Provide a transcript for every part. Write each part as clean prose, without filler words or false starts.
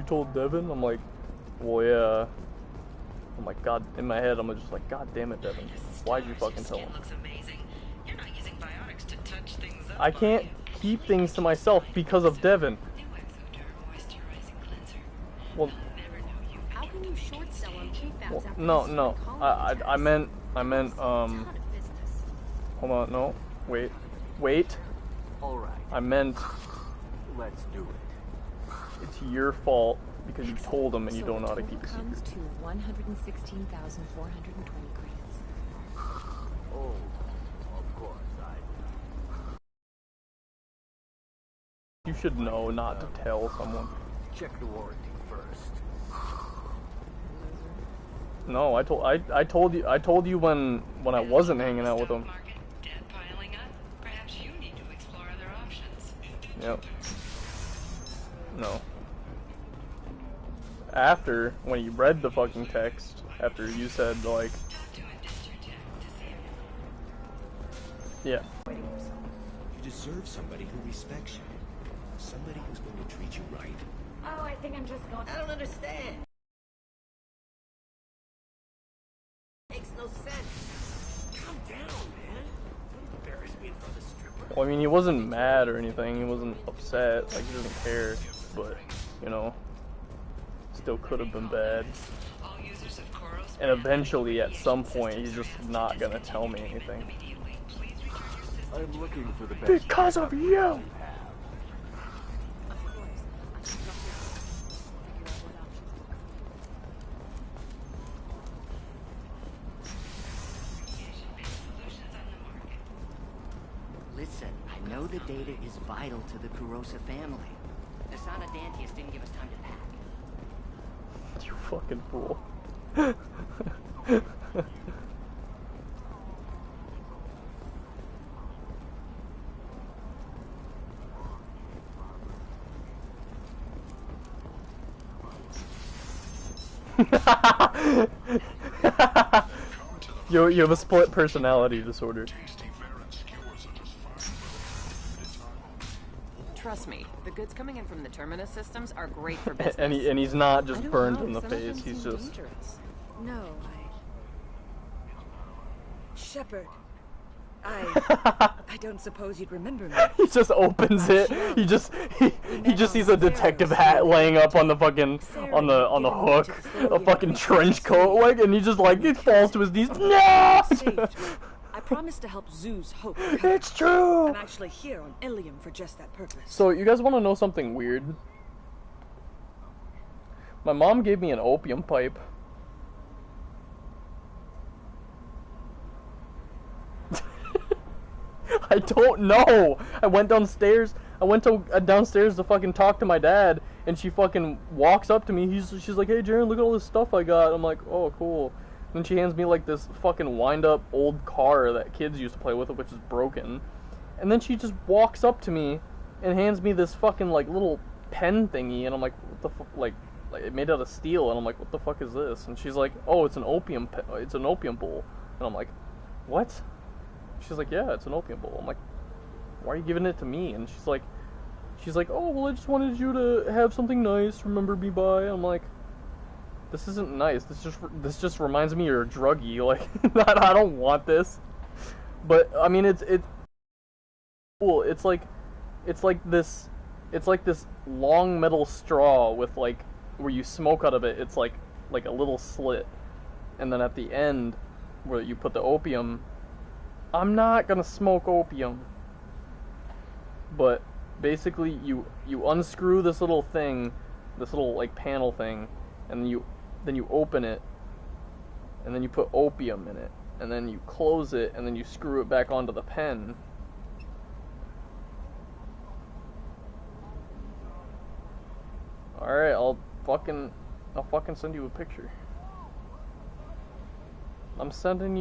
you told Devin? I'm like, well, yeah. I'm like, God, in my head, I'm just like, God damn it, Devin. Why'd you fucking tell him? I can't keep things to myself because of Devin. Well, how can you short sell on prefabs after no. I meant, hold on, no. Wait. Alright. I meant, Let's do it. it's your fault because you told him and you don't know how to keep a secret. Comes to 116,420 credits. Oh, of course, You should know not to tell someone. check the warranty first. No, I told you when I wasn't hanging out with him. Yep. No. After, when you read the fucking text, after you said, like... Yeah. You deserve somebody who respects you. Somebody who's going to treat you right. Oh, I think I'm just going... I don't understand. Makes no sense. Calm down, man. Don't embarrass me in front of the stripper. Well, I mean, he wasn't mad or anything. He wasn't upset. Like, he doesn't care. But, you know, still could have been bad. And eventually, at some point, he's just not gonna tell me anything. I'm looking for the best. Because of you! Listen, I know the data is vital to the Kurosa family. Asana Dantius didn't give us time to pack. You fucking fool. You have a split personality disorder. Trust me, the goods coming in from the Terminus systems are great for business. and he's not just burned in the face, he's just... dangerous. No, Shepard. I don't suppose you'd remember me. He just opens it. He just sees a detective hat laying up on the fucking on the hook, a fucking trench coat, like, and he just like it falls to his knees. No! I promised to help Zeus Hope. It's true. I'm actually here on Ilium for just that purpose. So you guys want to know something weird? My mom gave me an opium pipe. I don't know. I went downstairs. I went to downstairs to fucking talk to my dad, and she fucking walks up to me. She's like, "Hey, Jaren, look at all this stuff I got." I'm like, "Oh, cool." And she hands me like this fucking wind-up old car that kids used to play with, which is broken. And then she just walks up to me and hands me this fucking like little pen thingy, and I'm like, "What the fuck?" Like it made out of steel, and I'm like, "What the fuck is this?" And she's like, "Oh, it's an opium bowl." And I'm like, "What?" She's like, "Yeah, it's an opium bowl." I'm like, "Why are you giving it to me?" And she's like, "Oh, well, I just wanted you to have something nice, remember me by." I'm like, "This isn't nice. This just reminds me you're a druggie. Like, I don't want this." But I mean, it's cool. It's like this long metal straw with like where you smoke out of it. It's like a little slit, and then at the end where you put the opium. I'm not gonna smoke opium, but basically you unscrew this little thing, this little like panel thing, and then you open it, and then you put opium in it, and then you close it, and then you screw it back onto the pen. All right, I'll fucking send you a picture. I'm sending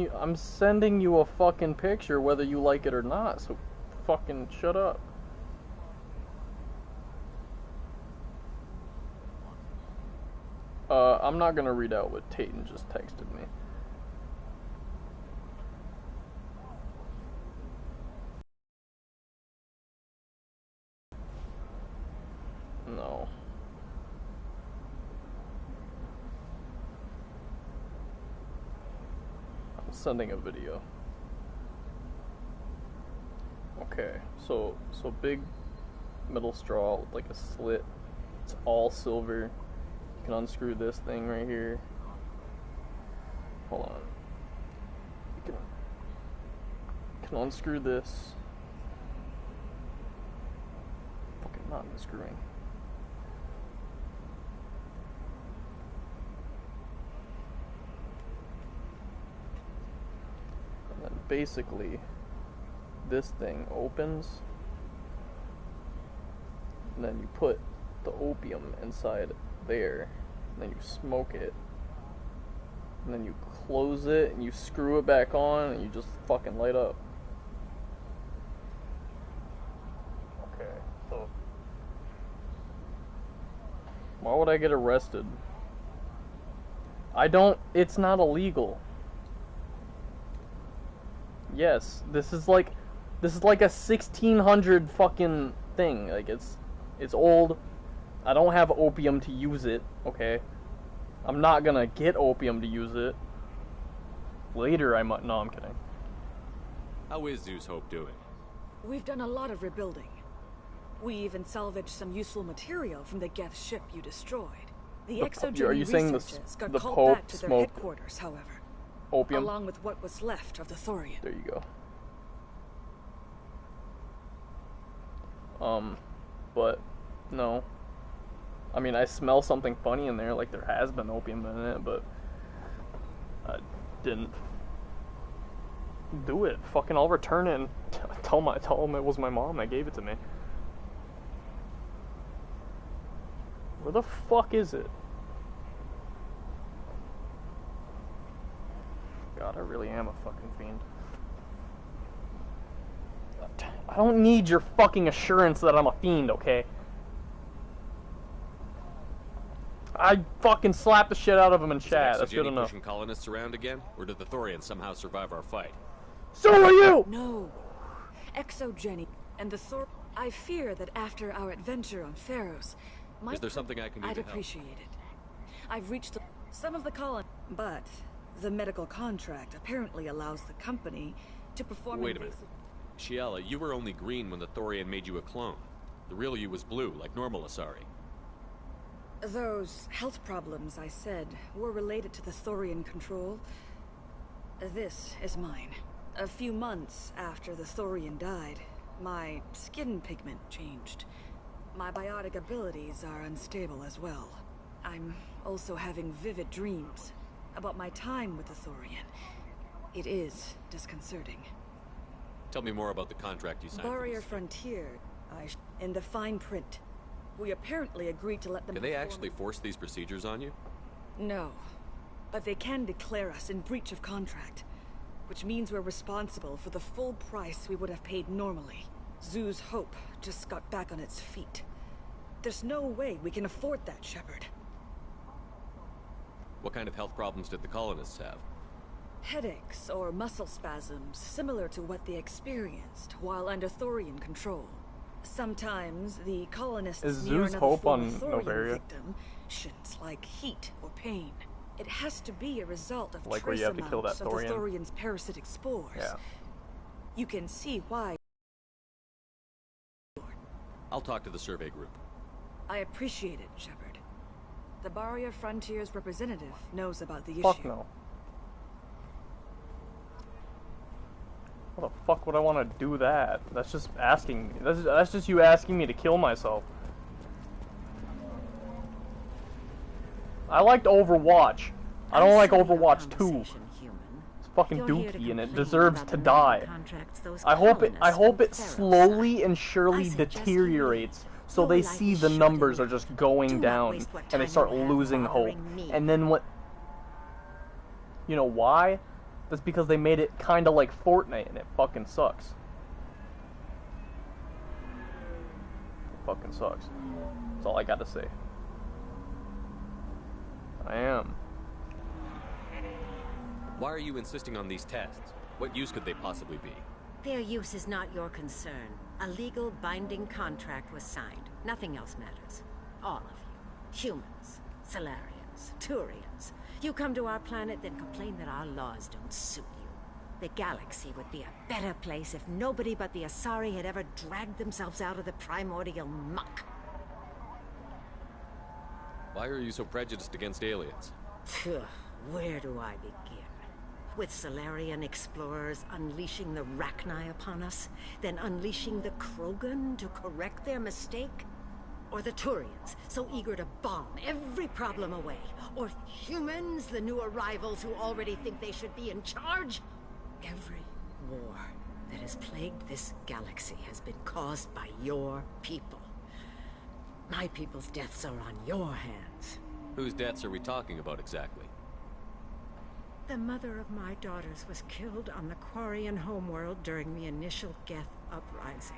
you a fucking picture whether you like it or not, so fucking shut up. I'm not gonna read out what Tayton just texted me. No. sending a video. Okay, so big metal straw with like a slit. It's all silver. You can unscrew this thing right here. Hold on. You can unscrew this. Fucking not unscrewing. And then basically this thing opens, and then you put the opium inside there, and then you smoke it, and then you close it and you screw it back on and you just fucking light up. Okay, so why would I get arrested? It's not illegal. Yes, this is like a 1600 fucking thing. Like it's old. I don't have opium to use it, okay? I'm not gonna get opium to use it. Later I might. No, I'm kidding. How is Zeus Hope doing? We've done a lot of rebuilding. We even salvaged some useful material from the Geth ship you destroyed. The Exogeny are you saying researchers got the called Pope back to their smoked headquarters, however. Opium? Along with what was left of the Thorian. There you go. But no. I mean, I smell something funny in there, like there has been opium in it, but I didn't do it. Fucking, I'll return it and tell them it was my mom that gave it to me. Where the fuck is it? God, I really am a fucking fiend. I don't need your fucking assurance that I'm a fiend, okay? I fucking slapped the shit out of him in chat. That's good enough. Pushing colonists around again, or did the Thorians somehow survive our fight? So are you! No. Exogeny and the Thor... I fear that after our adventure on Pharos... Is there something I can do I'd to help? appreciate it. I've reached some of the colony... But the medical contract apparently allows the company to perform... Wait a minute. Shiala, you were only green when the Thorian made you a clone. The real you was blue, like normal Asari. Those health problems I said were related to the Thorian control. This is mine. A few months after the Thorian died, my skin pigment changed. My biotic abilities are unstable as well. I'm also having vivid dreams about my time with the Thorian. It is disconcerting. Tell me more about the contract you signed. Barrier for this. Frontier, in the fine print. We apparently agreed to let them... Can they actually force these procedures on you? No. But they can declare us in breach of contract, which means we're responsible for the full price we would have paid normally. Zeus Hope just got back on its feet. There's no way we can afford that, Shepard. What kind of health problems did the colonists have? Headaches or muscle spasms, similar to what they experienced while under Thorian control. Sometimes the colonists Is near Zeus another Hope form on of Thorian Novaria? victim shouldn't like heat or pain. It has to be a result of Like where trace you have to kill amounts that of the Thorian? Thorian's parasitic spores. Yeah. You can see why. I'll talk to the survey group. I appreciate it, Shepard. The Barrier Frontier's representative knows about the Fuck issue. no. What the fuck would I want to do that? That's just asking me. That's just you asking me to kill myself. I liked Overwatch. I don't like Overwatch 2. It's fucking dookie and it deserves to die. I hope it slowly and surely deteriorates so they see the numbers are just going down and they start losing hope. And then what? You know why? That's because they made it kind of like Fortnite and it fucking sucks. It fucking sucks. That's all I gotta say. I am. Why are you insisting on these tests? What use could they possibly be? Their use is not your concern. A legal binding contract was signed. Nothing else matters. All of you. Humans, Salarians, Turians. You come to our planet, then complain that our laws don't suit you. The galaxy would be a better place if nobody but the Asari had ever dragged themselves out of the primordial muck. Why are you so prejudiced against aliens? Phew, where do I begin? With Solarian explorers unleashing the Rachni upon us, then unleashing the Krogan to correct their mistake? Or the Turians, so eager to bomb every problem away? Or humans, the new arrivals who already think they should be in charge? Every war that has plagued this galaxy has been caused by your people. My people's deaths are on your hands. Whose deaths are we talking about exactly? The mother of my daughters was killed on the Quarian homeworld during the initial Geth uprising.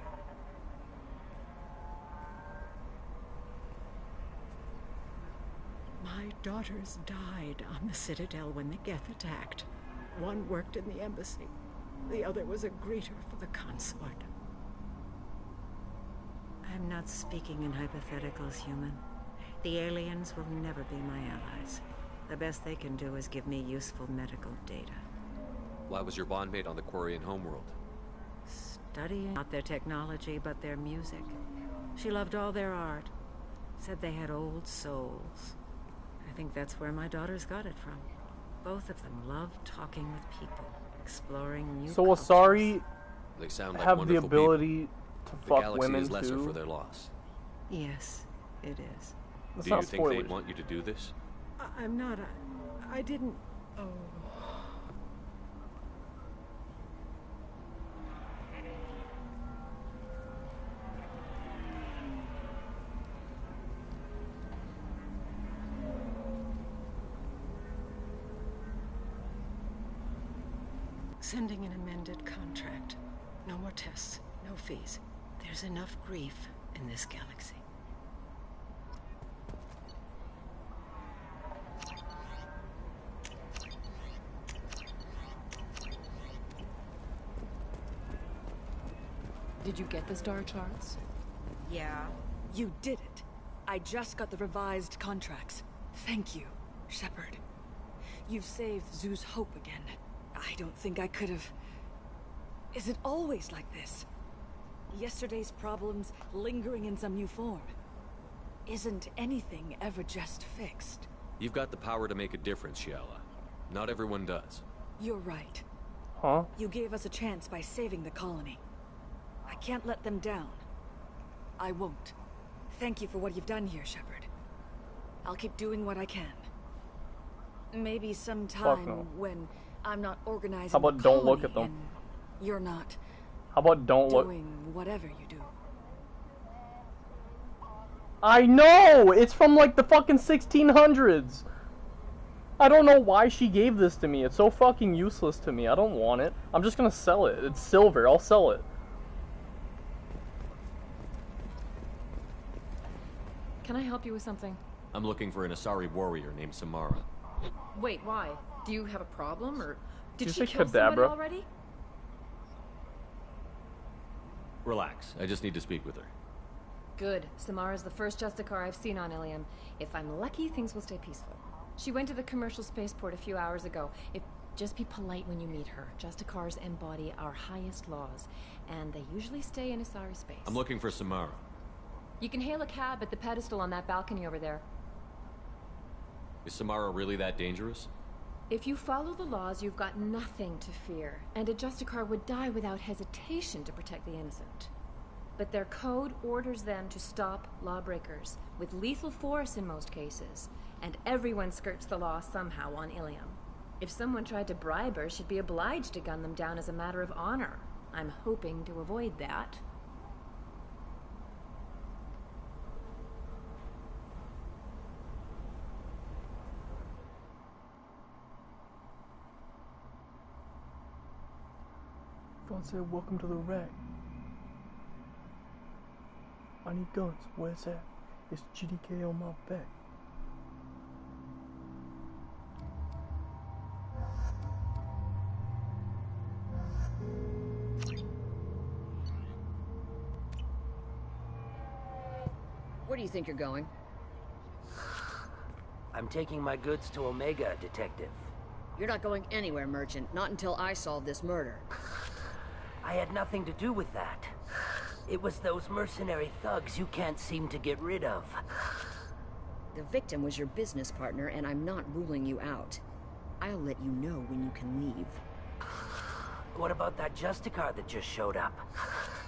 My daughters died on the Citadel when the Geth attacked. One worked in the embassy. The other was a greeter for the consort. I'm not speaking in hypotheticals, human. The aliens will never be my allies. The best they can do is give me useful medical data. Why was your bondmate on the Quarian homeworld? Studying not their technology, but their music. She loved all their art. Said they had old souls. I think that's where my daughters got it from. Both of them love talking with people, exploring new So cultures. Asari They sound like have the wonderful ability to people. The fuck galaxy women is lesser too? for their loss. Yes, it is. That's Do not you think spoilers. they'd want you to do this? I'm not. I didn't. Oh. Sending an amended contract. No more tests, no fees. There's enough grief in this galaxy. Did you get the star charts? Yeah. You did it. I just got the revised contracts. Thank you, Shepard. You've saved Zoo's hope again. I don't think I could have... Is it always like this? Yesterday's problems lingering in some new form. Isn't anything ever just fixed? You've got the power to make a difference, Shiala. Not everyone does. You're right. Huh? You gave us a chance by saving the colony. I can't let them down. I won't. Thank you for what you've done here, Shepard. I'll keep doing what I can. Maybe sometime no. when I'm not organizing How about the don't look colony at them? and you're not How about don't look? doing whatever you do. I know! It's from like the fucking 1600s! I don't know why she gave this to me. It's so fucking useless to me. I don't want it. I'm just gonna sell it. It's silver. I'll sell it. Can I help you with something? I'm looking for an Asari warrior named Samara. Wait, why? Do you have a problem, or did you she say kill somebody Kadabra? already? Relax. I just need to speak with her. Good. Samara's the first Justicar I've seen on Ilium. If I'm lucky, things will stay peaceful. She went to the commercial spaceport a few hours ago. Just be polite when you meet her. Justicars embody our highest laws, and they usually stay in Asari space. I'm looking for Samara. You can hail a cab at the pedestal on that balcony over there. Is Samara really that dangerous? If you follow the laws, you've got nothing to fear, and a Justicar would die without hesitation to protect the innocent. But their code orders them to stop lawbreakers, with lethal force in most cases, and everyone skirts the law somehow on Ilium. If someone tried to bribe her, she'd be obliged to gun them down as a matter of honor. I'm hoping to avoid that. Phone said, welcome to the rack. I need guns. Where's that? It's GDK on my back. Where do you think you're going? I'm taking my goods to Omega, Detective. You're not going anywhere, Merchant. Not until I solve this murder. I had nothing to do with that. It was those mercenary thugs you can't seem to get rid of. The victim was your business partner, and I'm not ruling you out. I'll let you know when you can leave. What about that Justicar that just showed up?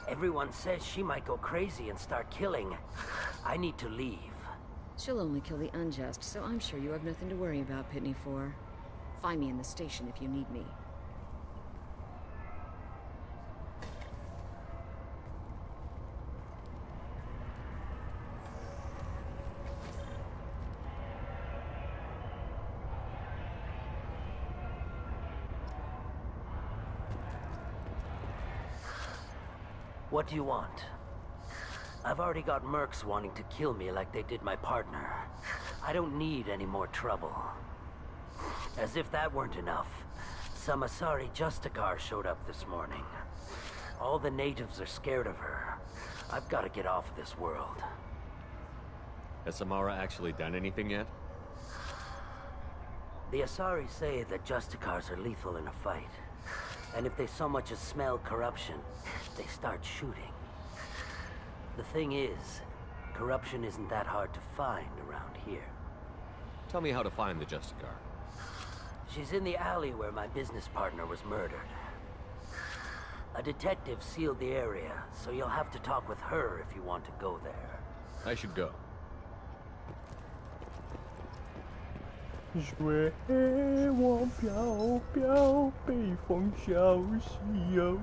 Everyone says she might go crazy and start killing. I need to leave. She'll only kill the unjust, so I'm sure you have nothing to worry about, Pitney 4. Find me in the station if you need me. What do you want? I've already got mercs wanting to kill me like they did my partner. I don't need any more trouble. As if that weren't enough, some Asari Justicar showed up this morning. All the natives are scared of her. I've got to get off this world. Has Samara actually done anything yet? The Asari say that Justicars are lethal in a fight. And if they so much as smell corruption, they start shooting. The thing is, corruption isn't that hard to find around here. Tell me how to find the Justicar. She's in the alley where my business partner was murdered. A detective sealed the area, so you'll have to talk with her if you want to go there. I should go. 水我飘飘，北风萧兮哟，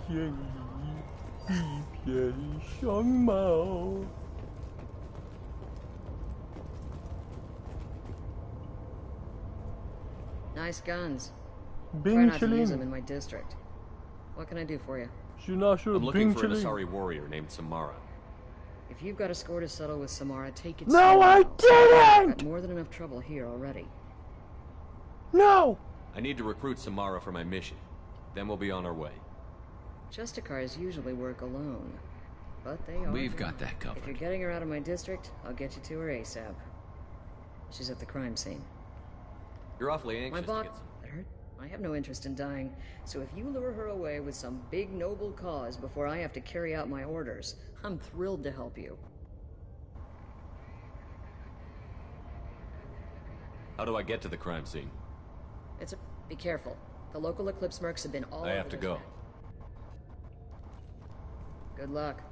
天意一片霜毛。Nice guns. Try Bing not to use them chilling. in my district. What can I do for you? I'm looking for an Asari warrior named Samara. If you've got a score to settle with Samara, take it. No, I I've didn't! got more than enough trouble here already. No! I need to recruit Samara for my mission. Then we'll be on our way. Justicars usually work alone, but they are. We've got that covered. If you're getting her out of my district, I'll get you to her ASAP. She's at the crime scene. You're awfully anxious My to boss. get some. That hurt? I have no interest in dying, so if you lure her away with some big noble cause before I have to carry out my orders, I'm thrilled to help you. How do I get to the crime scene? Be careful. The local Eclipse mercs have been all I have over to this go. man. Good luck.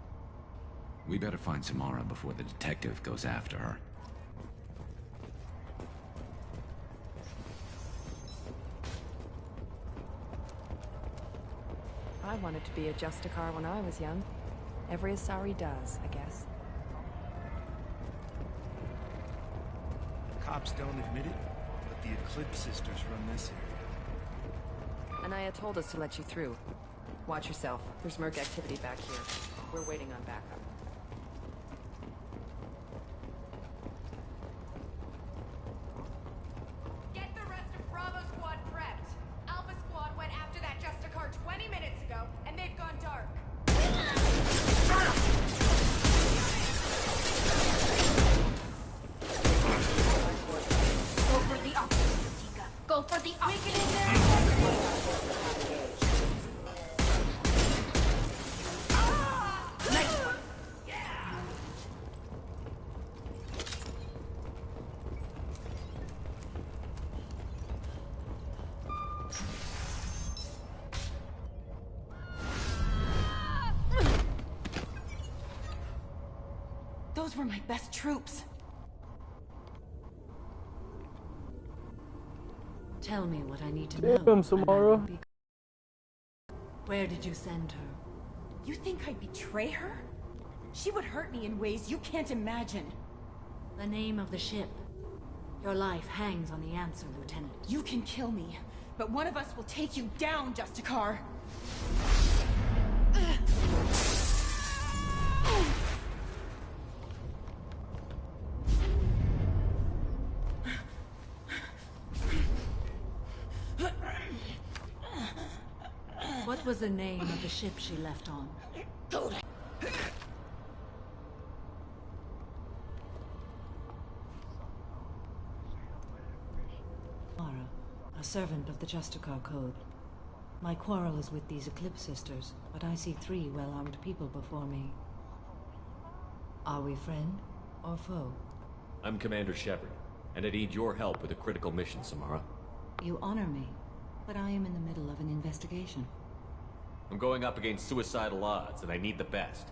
We better find Samara before the detective goes after her. I wanted to be a Justicar when I was young. Every Asari does, I guess. Cops don't admit it, but the Eclipse sisters run this area. Anaya told us to let you through. Watch yourself. There's merc activity back here. We're waiting on backup. Get the rest of Bravo Squad prepped. Alpha Squad went after that Justicar 20 minutes ago, and they've gone dark. Go for the opposite, Tika. Go for the opposite. Nice one. Those were my best troops. Tell me what I need to know. Damn, Samara. Where did you send her? You think I'd betray her? She would hurt me in ways you can't imagine. The name of the ship. Your life hangs on the answer, Lieutenant. You can kill me, but one of us will take you down, Justicar. What was the name of the ship she left on? a servant of the Justicar Code. My quarrel is with these Eclipse Sisters, but I see 3 well-armed people before me. Are we friend or foe? I'm Commander Shepard, and I need your help with a critical mission, Samara. You honor me, but I am in the middle of an investigation. I'm going up against suicidal odds, and I need the best.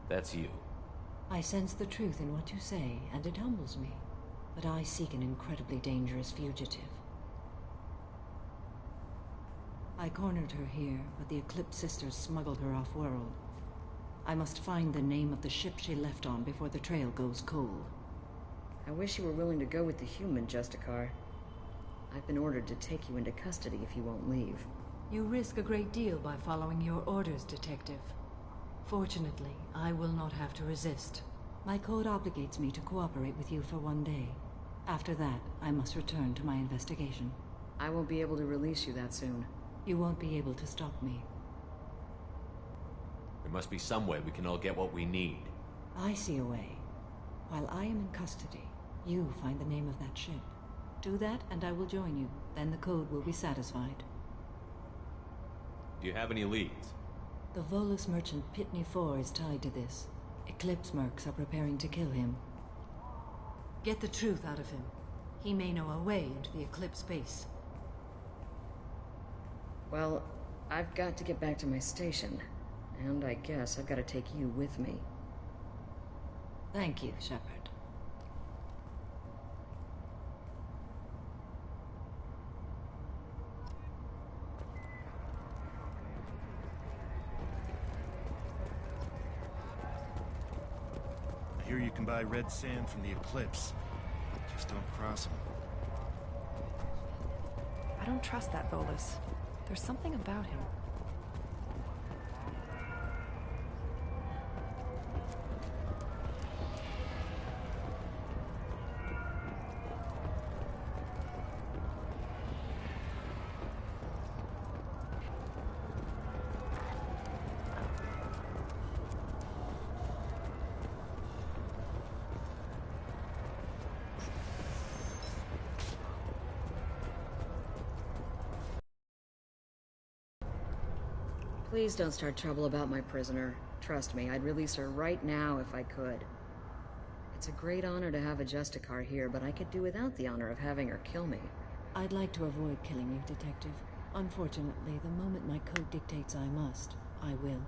That's you. I sense the truth in what you say, and it humbles me. But I seek an incredibly dangerous fugitive. I cornered her here, but the Eclipse Sisters smuggled her off-world. I must find the name of the ship she left on before the trail goes cold. I wish you were willing to go with the human, Justicar. I've been ordered to take you into custody if you won't leave. You risk a great deal by following your orders, Detective. Fortunately, I will not have to resist. My code obligates me to cooperate with you for 1 day. After that, I must return to my investigation. I won't be able to release you that soon. You won't be able to stop me. There must be some way we can all get what we need. I see a way. While I am in custody, you find the name of that ship. Do that, and I will join you. Then the code will be satisfied. Do you have any leads? The Volus merchant Pitney 4 is tied to this. Eclipse mercs are preparing to kill him. Get the truth out of him. He may know a way into the Eclipse base. Well, I've got to get back to my station. And I guess I've got to take you with me. Thank you, Shepard. I hear you can buy red sand from the Eclipse. Just don't cross them. I don't trust that Volus. There's something about him. Please don't start trouble about my prisoner. Trust me, I'd release her right now if I could. It's a great honor to have a Justicar here, but I could do without the honor of having her kill me. I'd like to avoid killing you, Detective. Unfortunately, the moment my code dictates I must, I will.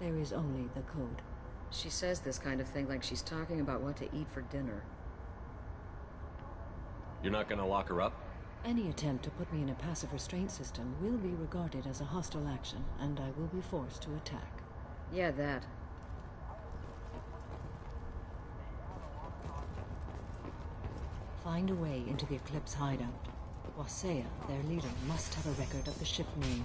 There is only the code. She says this kind of thing like she's talking about what to eat for dinner. You're not gonna lock her up? Any attempt to put me in a passive restraint system will be regarded as a hostile action, and I will be forced to attack. Yeah, that. Find a way into the Eclipse hideout. Wasea, their leader, must have a record of the ship name.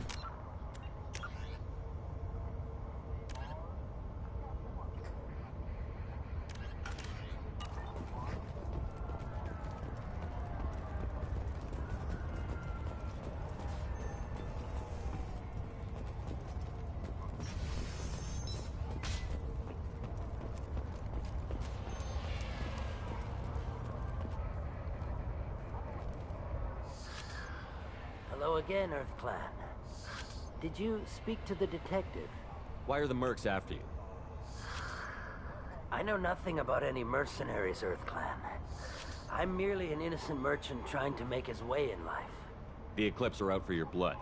Hello again, Earth Clan. Did you speak to the detective? Why are the mercs after you? I know nothing about any mercenaries, Earth Clan. I'm merely an innocent merchant trying to make his way in life. The Eclipse are out for your blood.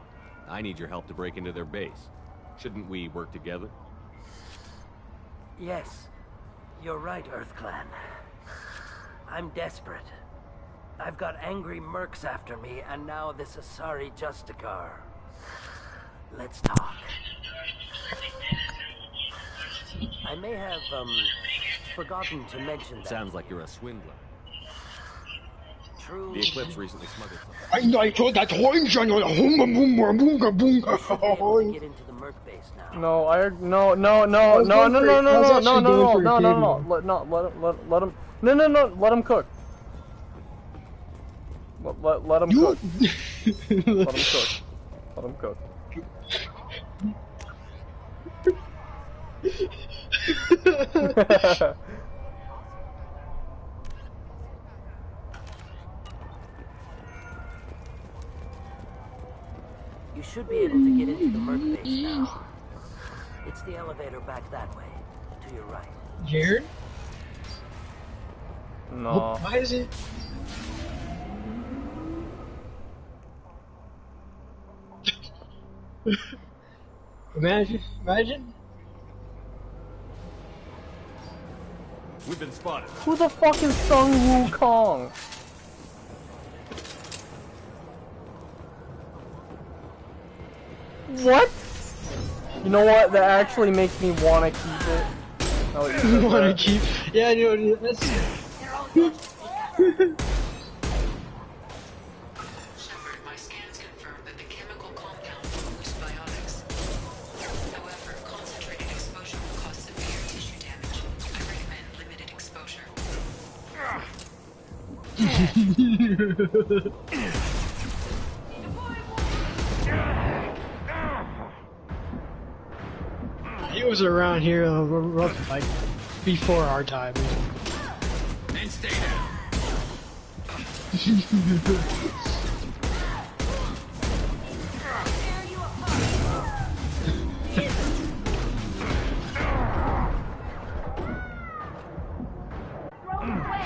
I need your help to break into their base. Shouldn't we work together? Yes, you're right, Earth Clan. I'm desperate. I've got angry mercs after me, and now this Asari Justicar. Let's talk. I may have, forgotten to mention that. Sounds like you're a swindler. True. The Eclipse recently smuggled something. Get into the merc base now. No, let him. No, let him cook. Let him cook. Let him cook. Let him cook. You should be able to get into the Merc base now. It's the elevator back that way, to your right. Jared? No. Why is it? Imagine. We've been spotted. Who the fuck is Sung Wukong? What? You know what? That actually makes me want to keep it. Oh, You want to keep? Yeah, I know. That's. Shepard, my scans confirm that the chemical compound will boost biotics. However, concentrated exposure will cause severe tissue damage. I recommend limited exposure. He was around here like before our time. And stay down.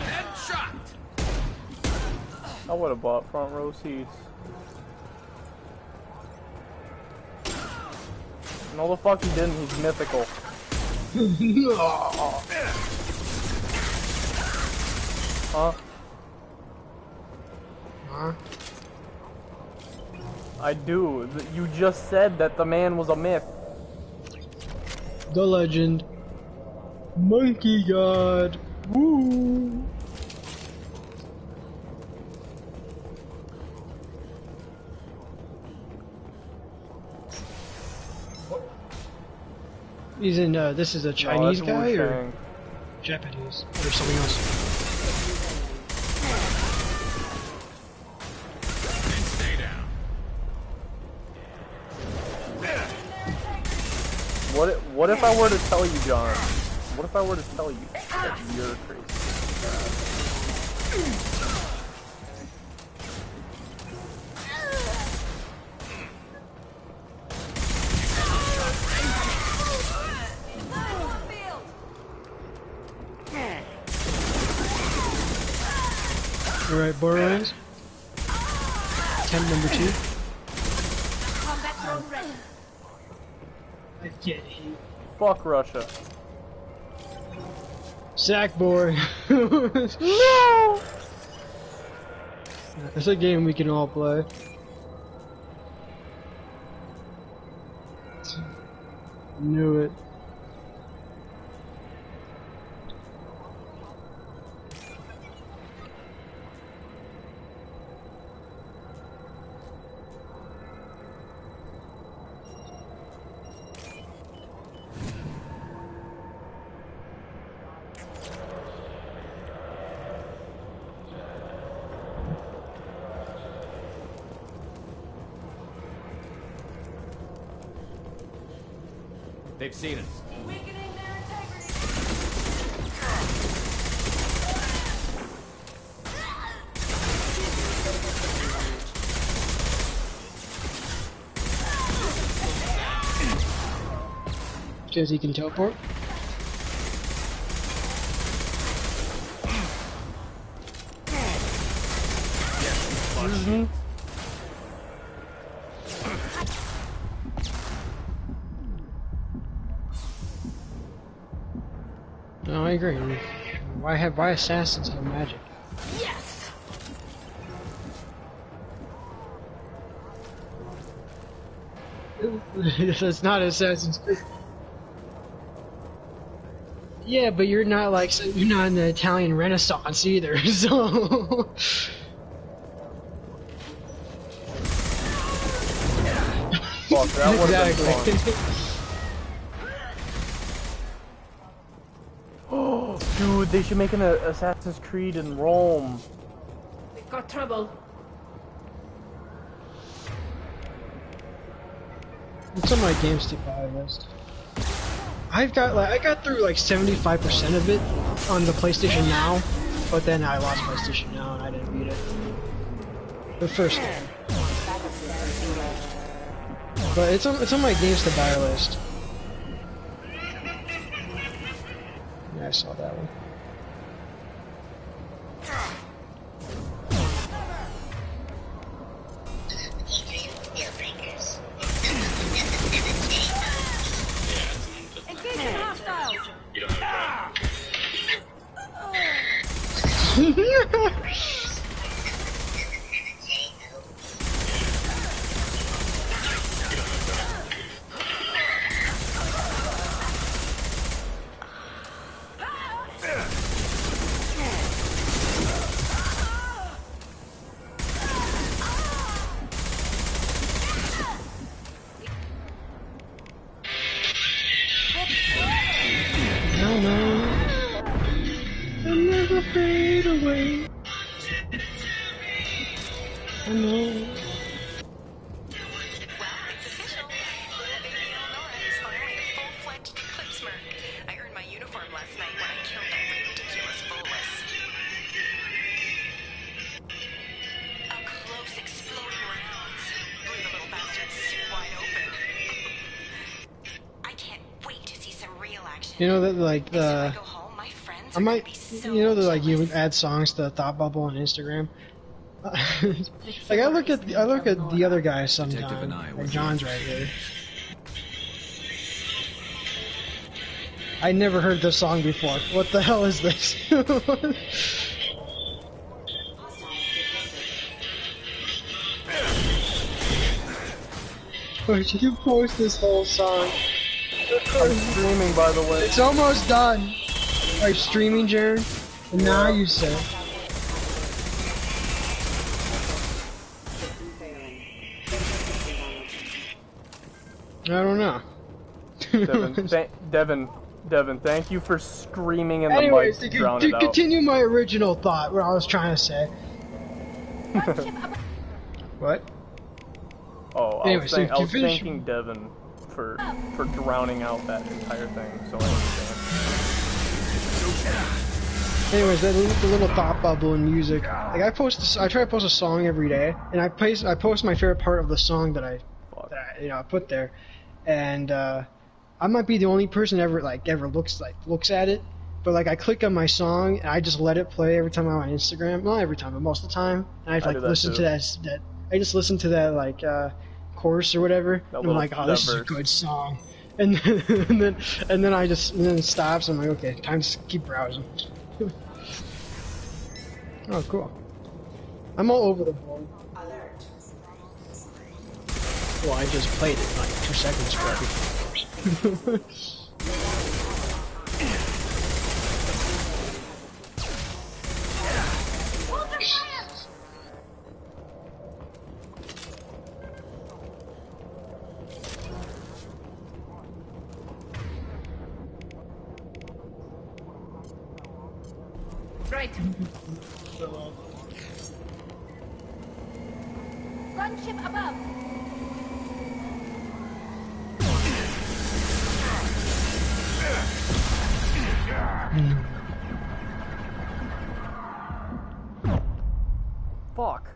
Headshot! I would have bought front row seats. No, the fuck he didn't. He's mythical. Huh? Huh? I do. You just said that the man was a myth. The legend. Monkey God. Woo! He's in, this is a Chinese guy or Japanese or something else? And stay down. What if I were to tell you, John? What if I were to tell you that you're crazy? Alright, Borderlands. Attempt number 2. Combat drone ready. I get heat. Fuck Russia. Sackboy. No! It's a game we can all play. Knew it. They've seen us. Weakening their integrity. Because he can teleport. Mm-hmm. No, I agree. Why assassins have magic? Yes. It's not Assassin's Creed. Yeah, but you're not like you're not in the Italian Renaissance either, so. Fuck, that would have been fun. Oh, dude, they should make an Assassin's Creed in Rome. We've got trouble. It's on my games to buy list. I got through like 75% of it on the PlayStation Now, but then I lost PlayStation Now and I didn't beat it. The first one. But it's on my games to buy list. Yeah, I saw that one. Engaging hostiles! No, no. I'll never fade away. I know. Full-fledged Eclipse Merc. I earned my uniform last night when I killed that ridiculous Volus. Up close, exploding rounds. Blew the little bastard's suit wide open. I can't wait to see some real action. You know that like the I might you know that like you would add songs to the thought bubble on Instagram. Like I look at the other guys sometimes. Like John's right here. I never heard this song before. What the hell is this? Wait, you can post this whole song. I'm streaming, by the way. It's almost done. Are you streaming, Jared? And now you say. I don't know. Devin, thank you for screaming in the Anyways, mic to drown it out. continue my original thought, what I was trying to say. What? Oh, Anyways, I was finish. thanking Devin for drowning out that entire thing, so I understand. Anyways, the little thought bubble in music. Like I try to post a song every day, and I post my favorite part of the song that I put there, and I might be the only person ever looks at it, but like I click on my song and I just let it play every time I'm on Instagram. Not every time, but most of the time. And I listen to that. I just listen to that like chorus or whatever. And I'm like, oh, this is a good song. And then it stops. I'm like, okay, time to keep browsing. Oh, cool. I'm all over the board. Well, I just played it like 2 seconds ago. Right. Gunship above. Fuck.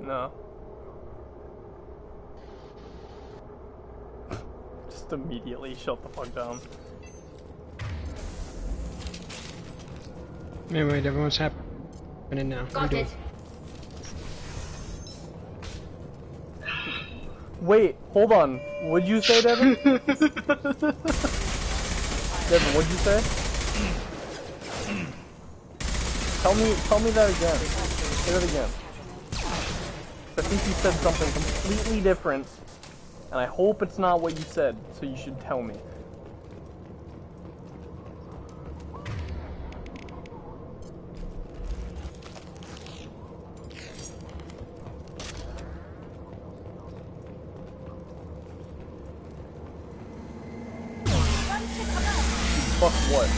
No. Just immediately shut the fuck down. Wait, everyone's happening now. Got it. Wait, hold on. What'd you say, Devin? Devin, what'd you say? Tell me that again. Say that again. I think you said something completely different, and I hope it's not what you said, so you should tell me. Fuck what?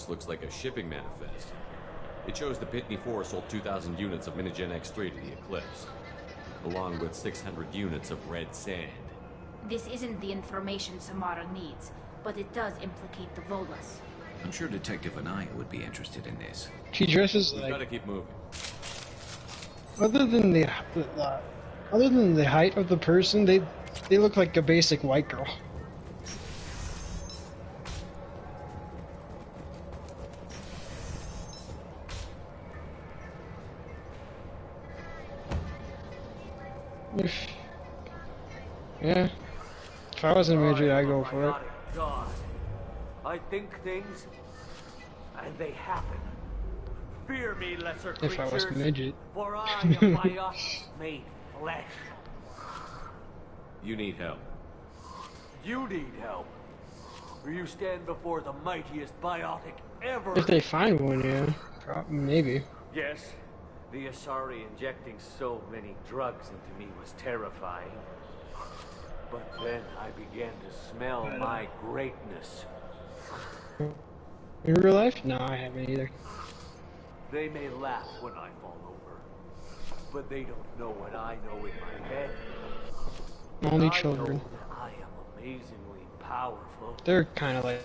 just looks like a shipping manifest. It shows the Pitney 4 sold 2,000 units of Minigen X3 to the Eclipse, along with 600 units of red sand. This isn't the information Samara needs, but it does implicate the Volas. I'm sure Detective Anaya would be interested in this. She dresses We've like. gotta keep moving. Other than the height of the person, they look like a basic white girl. Yeah. If I was a midget, I'd go for it. God, I think things, and they happen. Fear me, lesser creatures, If I was a midget. for I am biotics made flesh. You need help. You need help. Or you stand before the mightiest biotic ever. If they find one, yeah. Maybe. Yes, the Asari injecting so many drugs into me was terrifying. But then I began to smell my greatness. In real life? No, I haven't either. They may laugh when I fall over, but they don't know what I know in my head. Only I children. know that I am amazingly powerful. They're kind of like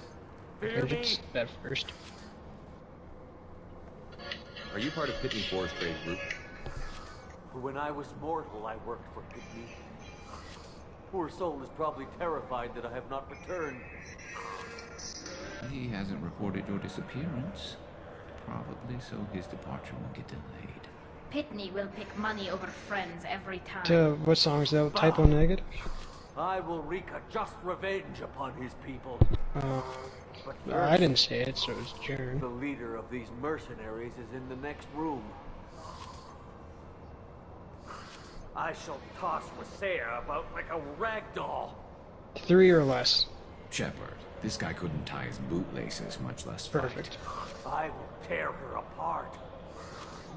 Fear me? midgets at first. Are you part of Pitney 4's trade group? When I was mortal, I worked for Pitney. Poor soul is probably terrified that I have not returned. He hasn't reported your disappearance. Probably so his departure will get delayed. Pitney will pick money over friends every time. What song is that? Typo Negative? I will wreak a just revenge upon his people. But I didn't say it, so it's Jaren. The leader of these mercenaries is in the next room. I shall toss Wasea about like a rag doll. 3 or less. Shepard, this guy couldn't tie his bootlaces, much less fight. Perfect. I will tear her apart.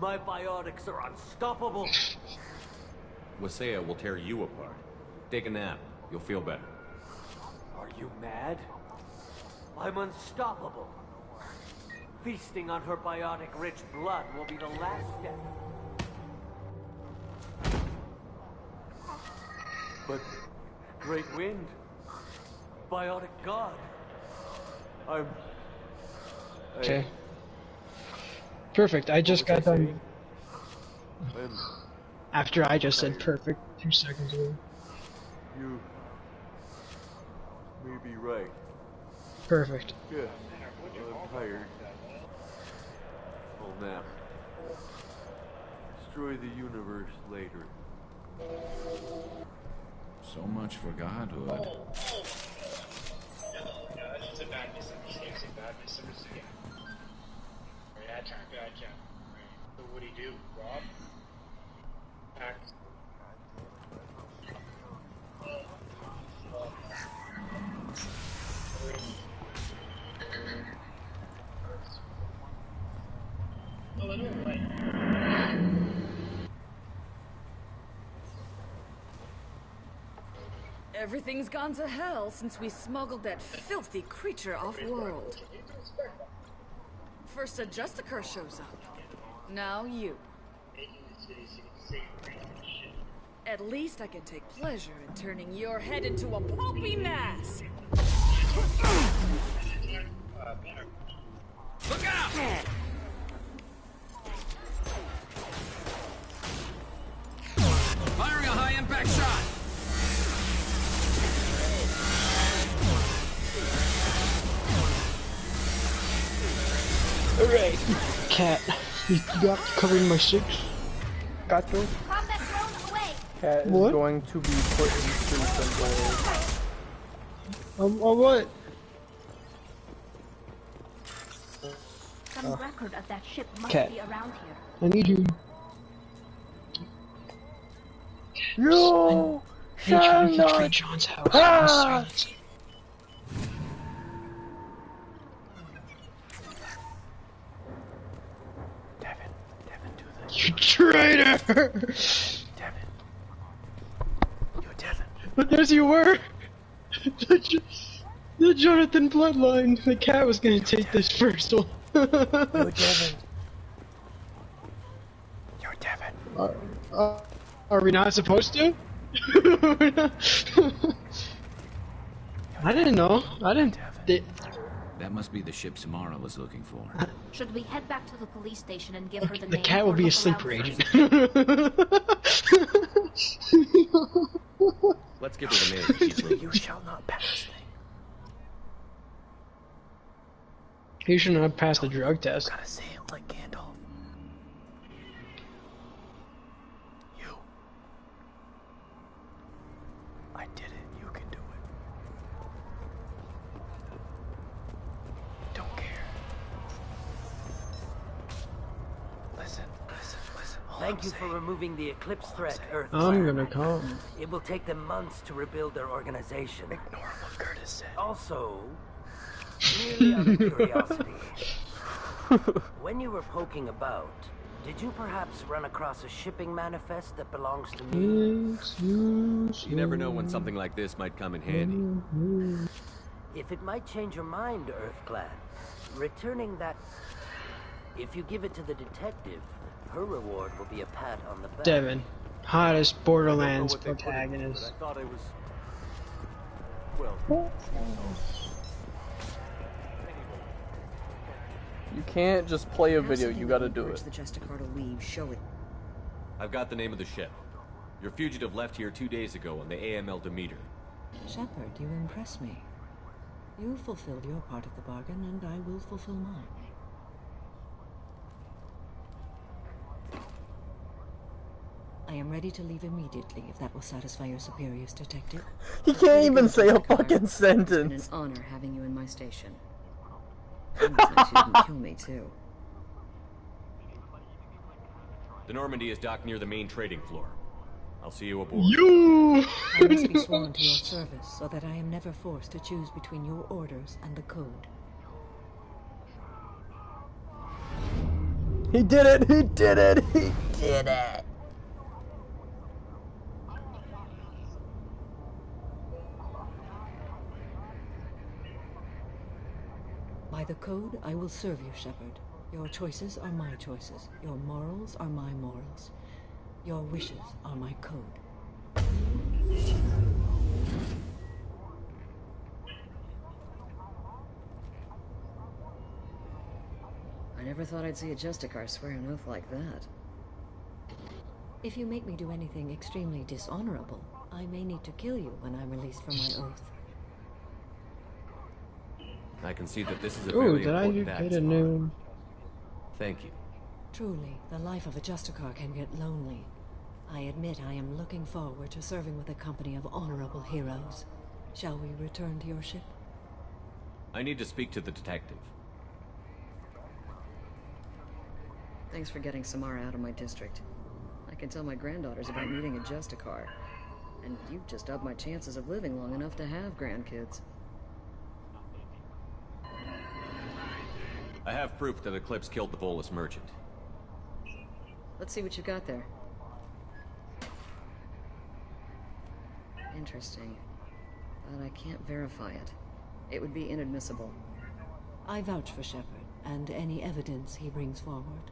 My biotics are unstoppable. Wasea will tear you apart. Take a nap. You'll feel better. Are you mad? I'm unstoppable. Feasting on her biotic-rich blood will be the last step. But, Great Wind, Biotic God, Okay. Perfect, I just got done. After I just said perfect 2 seconds ago. You may be right. Perfect. Yeah, I'm tired. I'll nap. Destroy the universe later. So much for godhood. It's a bad misunderstanding. It's a bad misunderstanding. Gotcha. So what do you do, Rob? Act. Oh, I know, right. Everything's gone to hell since we smuggled that filthy creature off-world. First a Justicar shows up. Now you. At least I can take pleasure in turning your head into a pulpy mass! Look out! Firing a high-impact shot! Alright. Cat, you got covering my 6. Got those? Cat is What? going to be put in prison. What? Some record of that ship must Cat. be around here. I need you. Yo! Hey, try to infiltrate John's house. Ah! You traitor! Devin. Yo, Devin. But there's you were! the Jonathan bloodline. The cat was gonna take this first one. Yo, Devin. Yo, Devin. Are we not supposed to? I didn't know. I didn't. That must be the ship Samara was looking for. Should we head back to the police station and give her the The name? cat will or be a look sleeper around agent. Let's give her the name. She's moving. You shall not pass. You should not pass the drug test. Gotta say it like Gandalf. You. I did it. You can do it. Don't care. Listen. Thank you for removing the Eclipse threat, Earth. I'm gonna come. It will take them months to rebuild their organization. Ignore what Curtis said. Also, merely out of curiosity, when you were poking about, did you perhaps run across a shipping manifest that belongs to me? You never know when something like this might come in handy. If it might change your mind, EarthClan, returning that... If you give it to the detective, her reward will be a pat on the back. Devin, hottest Borderlands protagonist. I thought I was... Well... You can't just play a video, you gotta do it. The Justicar to leave, show it. I've got the name of the ship. Your fugitive left here 2 days ago on the AML Demeter. Shepard, you impress me. You fulfilled your part of the bargain, and I will fulfill mine. I am ready to leave immediately, if that will satisfy your superiors, Detective. He can't even say a fucking It's been an sentence. honor having you in my station. And it's nice you didn't kill me, too. The Normandy is docked near the main trading floor. I'll see you aboard. You! I must be sworn to your service, so that I am never forced to choose between your orders and the code. He did it! He did it! He did it! By the code, I will serve you, Shepard. Your choices are my choices. Your morals are my morals. Your wishes are my code. I never thought I'd see a Justicar swear an oath like that. If you make me do anything extremely dishonorable, I may need to kill you when I'm released from my oath. I can see that this is a Ooh, very did I important get task. a new... Thank you. Truly, the life of a Justicar can get lonely. I admit I am looking forward to serving with a company of honorable heroes. Shall we return to your ship? I need to speak to the detective. Thanks for getting Samara out of my district. I can tell my granddaughters about meeting a Justicar. And you've just upped my chances of living long enough to have grandkids. I have proof that Eclipse killed the Volus merchant. Let's see what you got there. Interesting. But I can't verify it. It would be inadmissible. I vouch for Shepard, and any evidence he brings forward.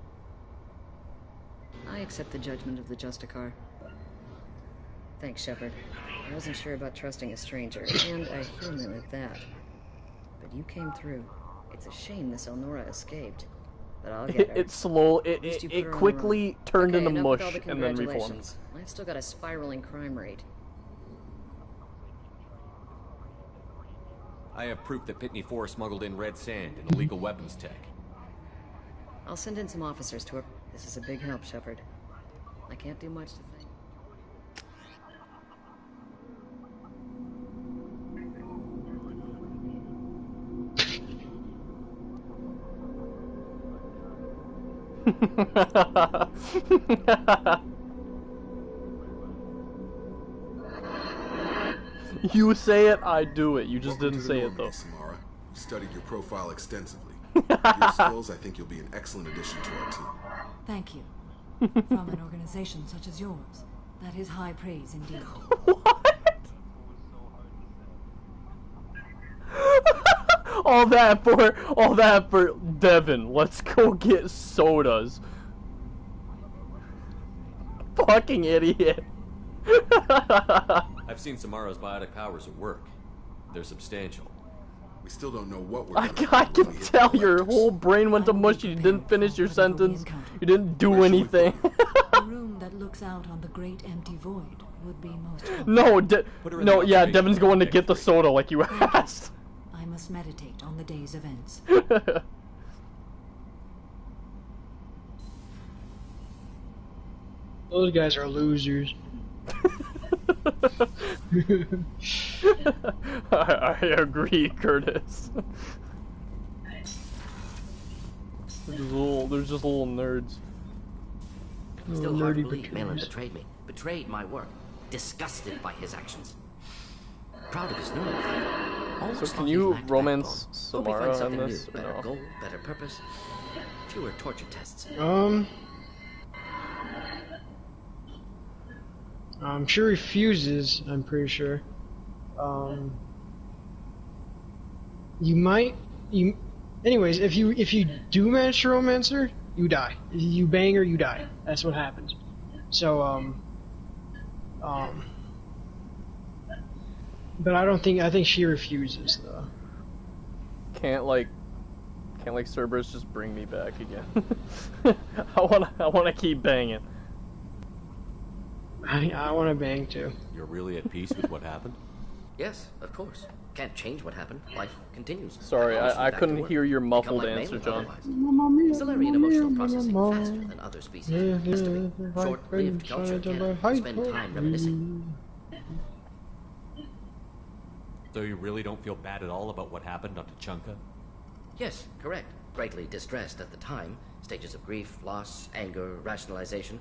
I accept the judgment of the Justicar. Thanks, Shepard. I wasn't sure about trusting a stranger, and a human at that. But you came through. It's a shame Miss Elnora escaped. But I'll get her. It quickly turned into enough mush with all the and then reformed. congratulations. I've still got a spiraling crime rate. I have proof that Pitney 4 smuggled in red sand and illegal weapons tech. I'll send in some officers to her. This is a big help, Shepard. I can't do much to think. You say it, I do it. You just didn't say it though. Samara. We've studied your profile extensively. With your skills, I think you'll be an excellent addition to our team. Thank you. From an organization such as yours, that is high praise indeed. All that for Devin. Let's go get sodas. Fucking idiot. I've seen Samara's biotic powers at work. They're substantial. We still don't know what we're I can tell your whole brain went to mush. You didn't finish your sentence. You didn't do anything. The room that looks out on the great empty void would be most No, yeah, Devin's going to get the soda like you asked. I must meditate on the day's events. Those guys are losers. I agree, Curtis. They're just little nerds. Still hard to believe Malin betrayed me. Betrayed my work. Disgusted by his actions. Proud of his nerve. So can you romance Samara on this, or better no? goal, better purpose, fewer torture tests. She refuses, I'm pretty sure. Anyways, if you do manage to romance her, you die. If you bang her, you die. That's what happens. So, but I think she refuses, though. Can't Cerberus just bring me back again? I wanna keep banging. I want to bang too. You're really at peace with what happened? Yes, of course. Can't change what happened. Life continues. Sorry, I couldn't hear your muffled answer, John. Salarian emotional processing faster than other species. Has to be. Short-lived culture can spend time reminiscing. So you really don't feel bad at all about what happened on Tuchanka? Yes, correct. Greatly distressed at the time. Stages of grief, loss, anger, rationalization.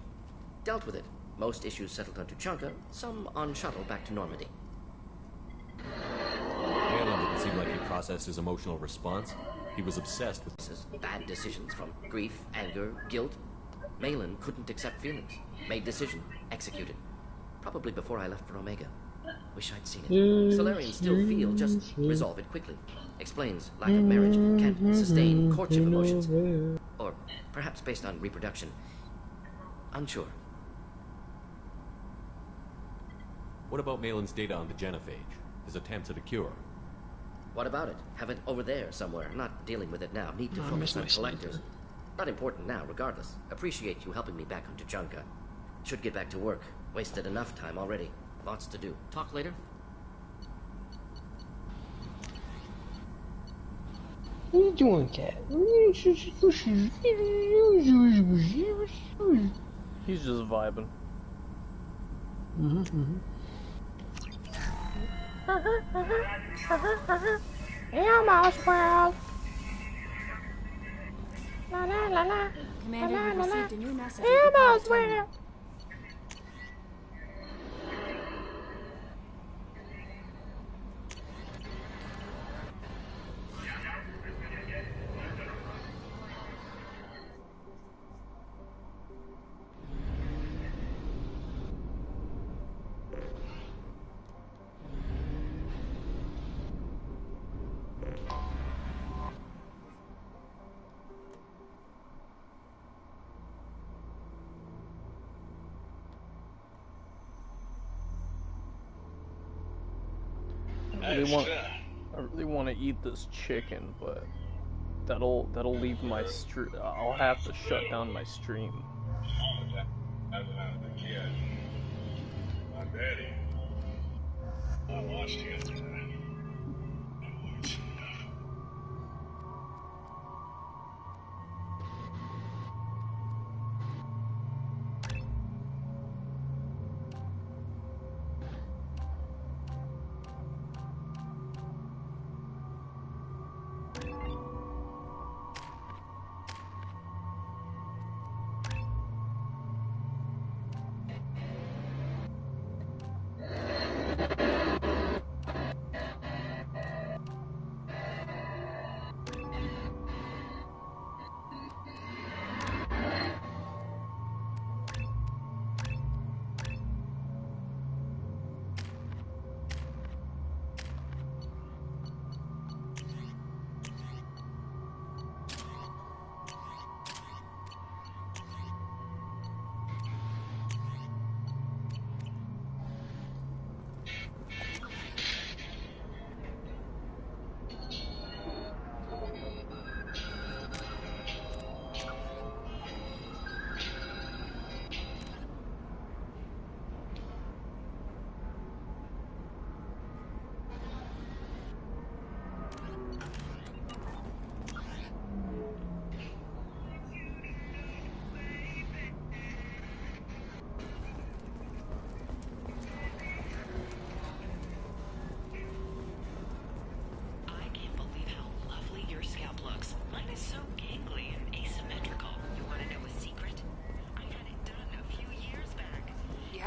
Dealt with it. Most issues settled on Tuchanka, some on shuttle back to Normandy. Malin didn't seem like he processed his emotional response. He was obsessed with bad decisions from grief, anger, guilt. Malin couldn't accept feelings. Made decision, executed. Probably before I left for Omega. Wish I'd seen it. Solarians still feel, just resolve it quickly. Explains lack of marriage, can't sustain courtship emotions. Or perhaps based on reproduction. Unsure. What about Malin's data on the genophage? His attempts at a cure? What about it? Have it over there somewhere. Not dealing with it now. Need to focus on collectors. Not important now, regardless. Appreciate you helping me back on Tuchanka. Should get back to work. Wasted enough time already. Lots to do. Talk later? What are you doing, cat? He's just vibing. Elmo's World. La la la la. Commander, we've received a new message. Elmo's World. I really want to eat this chicken, but that'll leave my stream. I'll have to shut down my stream. As a kid, my daddy, I watched him.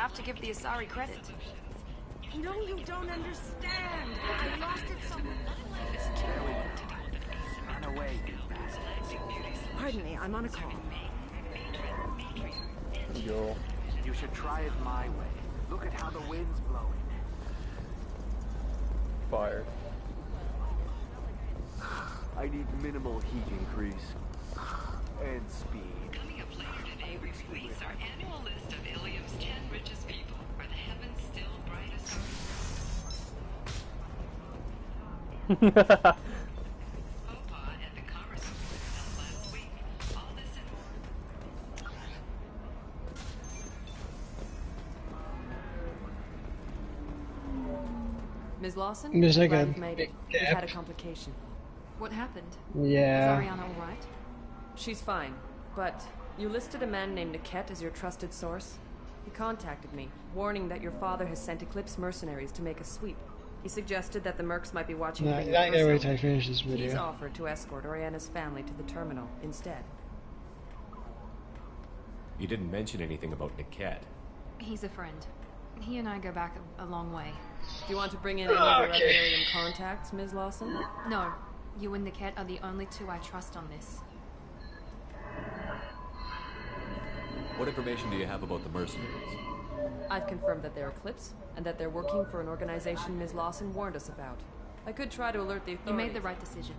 have to give the Asari credit. No, you don't understand. I lost it somewhere. Run away, you bastard. Pardon me, I'm on a call. Yo. You should try it my way. Look at how the wind's blowing. Fired. I need minimal heat increase. And speed. Coming up later today, we release our annual list of Ilium's 10 richest people. Are the heavens still bright as stars? Opa at the Commerce Award held last week. All this and more. Ms. Lawson? There's like Glad a you've made it. big We've had a gap. complication. What happened? Yeah. Is Ariana alright? She's fine, but you listed a man named Niket as your trusted source. He contacted me, warning that your father has sent Eclipse mercenaries to make a sweep. He suggested that the Mercs might be watching Nah, for you I gotta wait till I personally. finish this video. He's offered to escort Oriana's family to the terminal instead. You didn't mention anything about Niket. He's a friend. He and I go back a long way. Do you want to bring in any of your other alien contacts, Ms. Lawson? No. You and Niket are the only two I trust on this. What information do you have about the mercenaries? I've confirmed that they're Eclipse, and that they're working for an organization Ms. Lawson warned us about. I could try to alert the You authorities. made the right decision.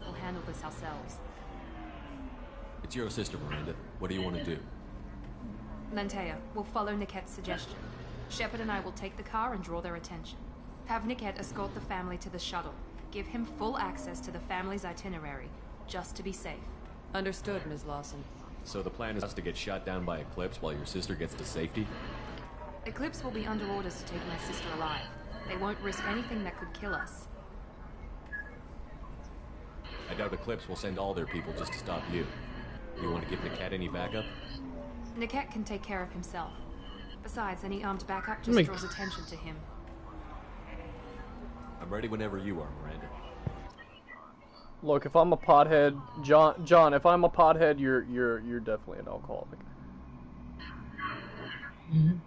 We'll handle this ourselves. It's your sister, Miranda. What do you want to do? Lantea, we'll follow Niket's suggestion. Shepard and I will take the car and draw their attention. Have Niket escort the family to the shuttle. Give him full access to the family's itinerary, just to be safe. Understood, Ms. Lawson. So the plan is to get shot down by Eclipse while your sister gets to safety? Eclipse will be under orders to take my sister alive. They won't risk anything that could kill us. I doubt Eclipse will send all their people just to stop you. Do you want to give Niket any backup? Niket can take care of himself. Besides, any armed backup just my- draws attention to him. I'm ready whenever you are, Miranda. Look, if I'm a pothead, John, if I'm a pothead, you're definitely an alcoholic. Mhm.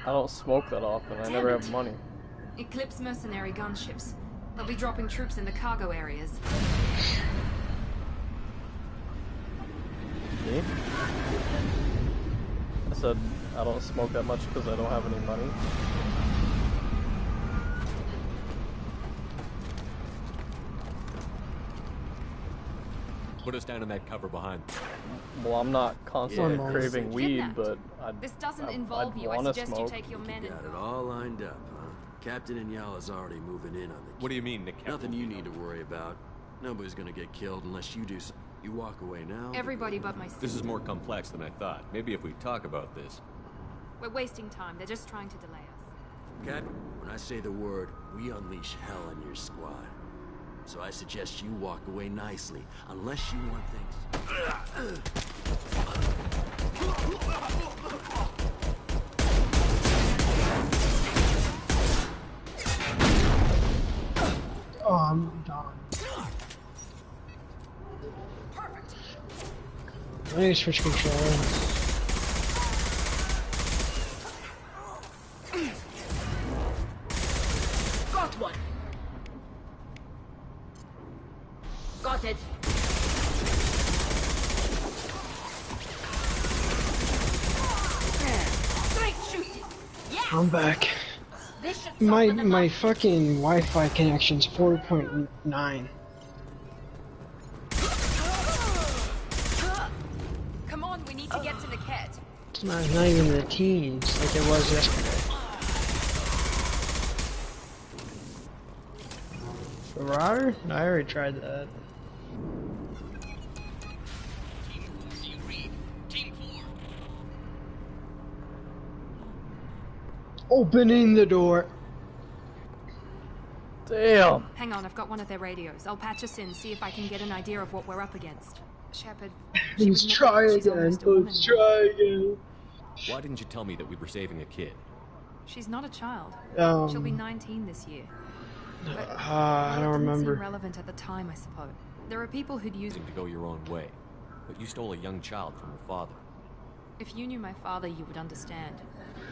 I don't smoke that often. I never have money. Eclipse mercenary gunships. They'll be dropping troops in the cargo areas. Me? I said I don't smoke that much because I don't have any money. Put us down in that cover behind. Well, I'm not constantly Yeah. craving weed, Kidnapped. but I'd, This doesn't I'd involve you. I wanna suggest smoke. you take your men and... Got it all lined up, huh? Captain Inyala's already moving in on the... What do you mean, Niket? Nothing you need to worry about. Nobody's gonna get killed unless you do something. You walk away now. Everybody but my sister. This is more complex than I thought. Maybe if we talk about this. We're wasting time. They're just trying to delay us. Captain, when I say the word, we unleash hell on your squad. So I suggest you walk away nicely, unless you want things... Oh, I'm done. I need to switch controller. Got one. Got it. Straight shooting. Yes. I'm back. This should My fucking Wi-Fi connection's 4.9. Come on, we need to get to Niket. It's not even in the teens like it was yesterday. Ferrari? I already tried that. Opening the door. Damn. Hang on, I've got one of their radios. I'll patch us in, see if I can get an idea of what we're up against. Shepard. Let's try again. Let's try again. Why didn't you tell me that we were saving a kid? She's not a child. She'll be 19 this year. But, I don't it didn't remember. seem relevant at the time, I suppose. There are people who'd use To go your own way, but you stole a young child from her father. If you knew my father, you would understand.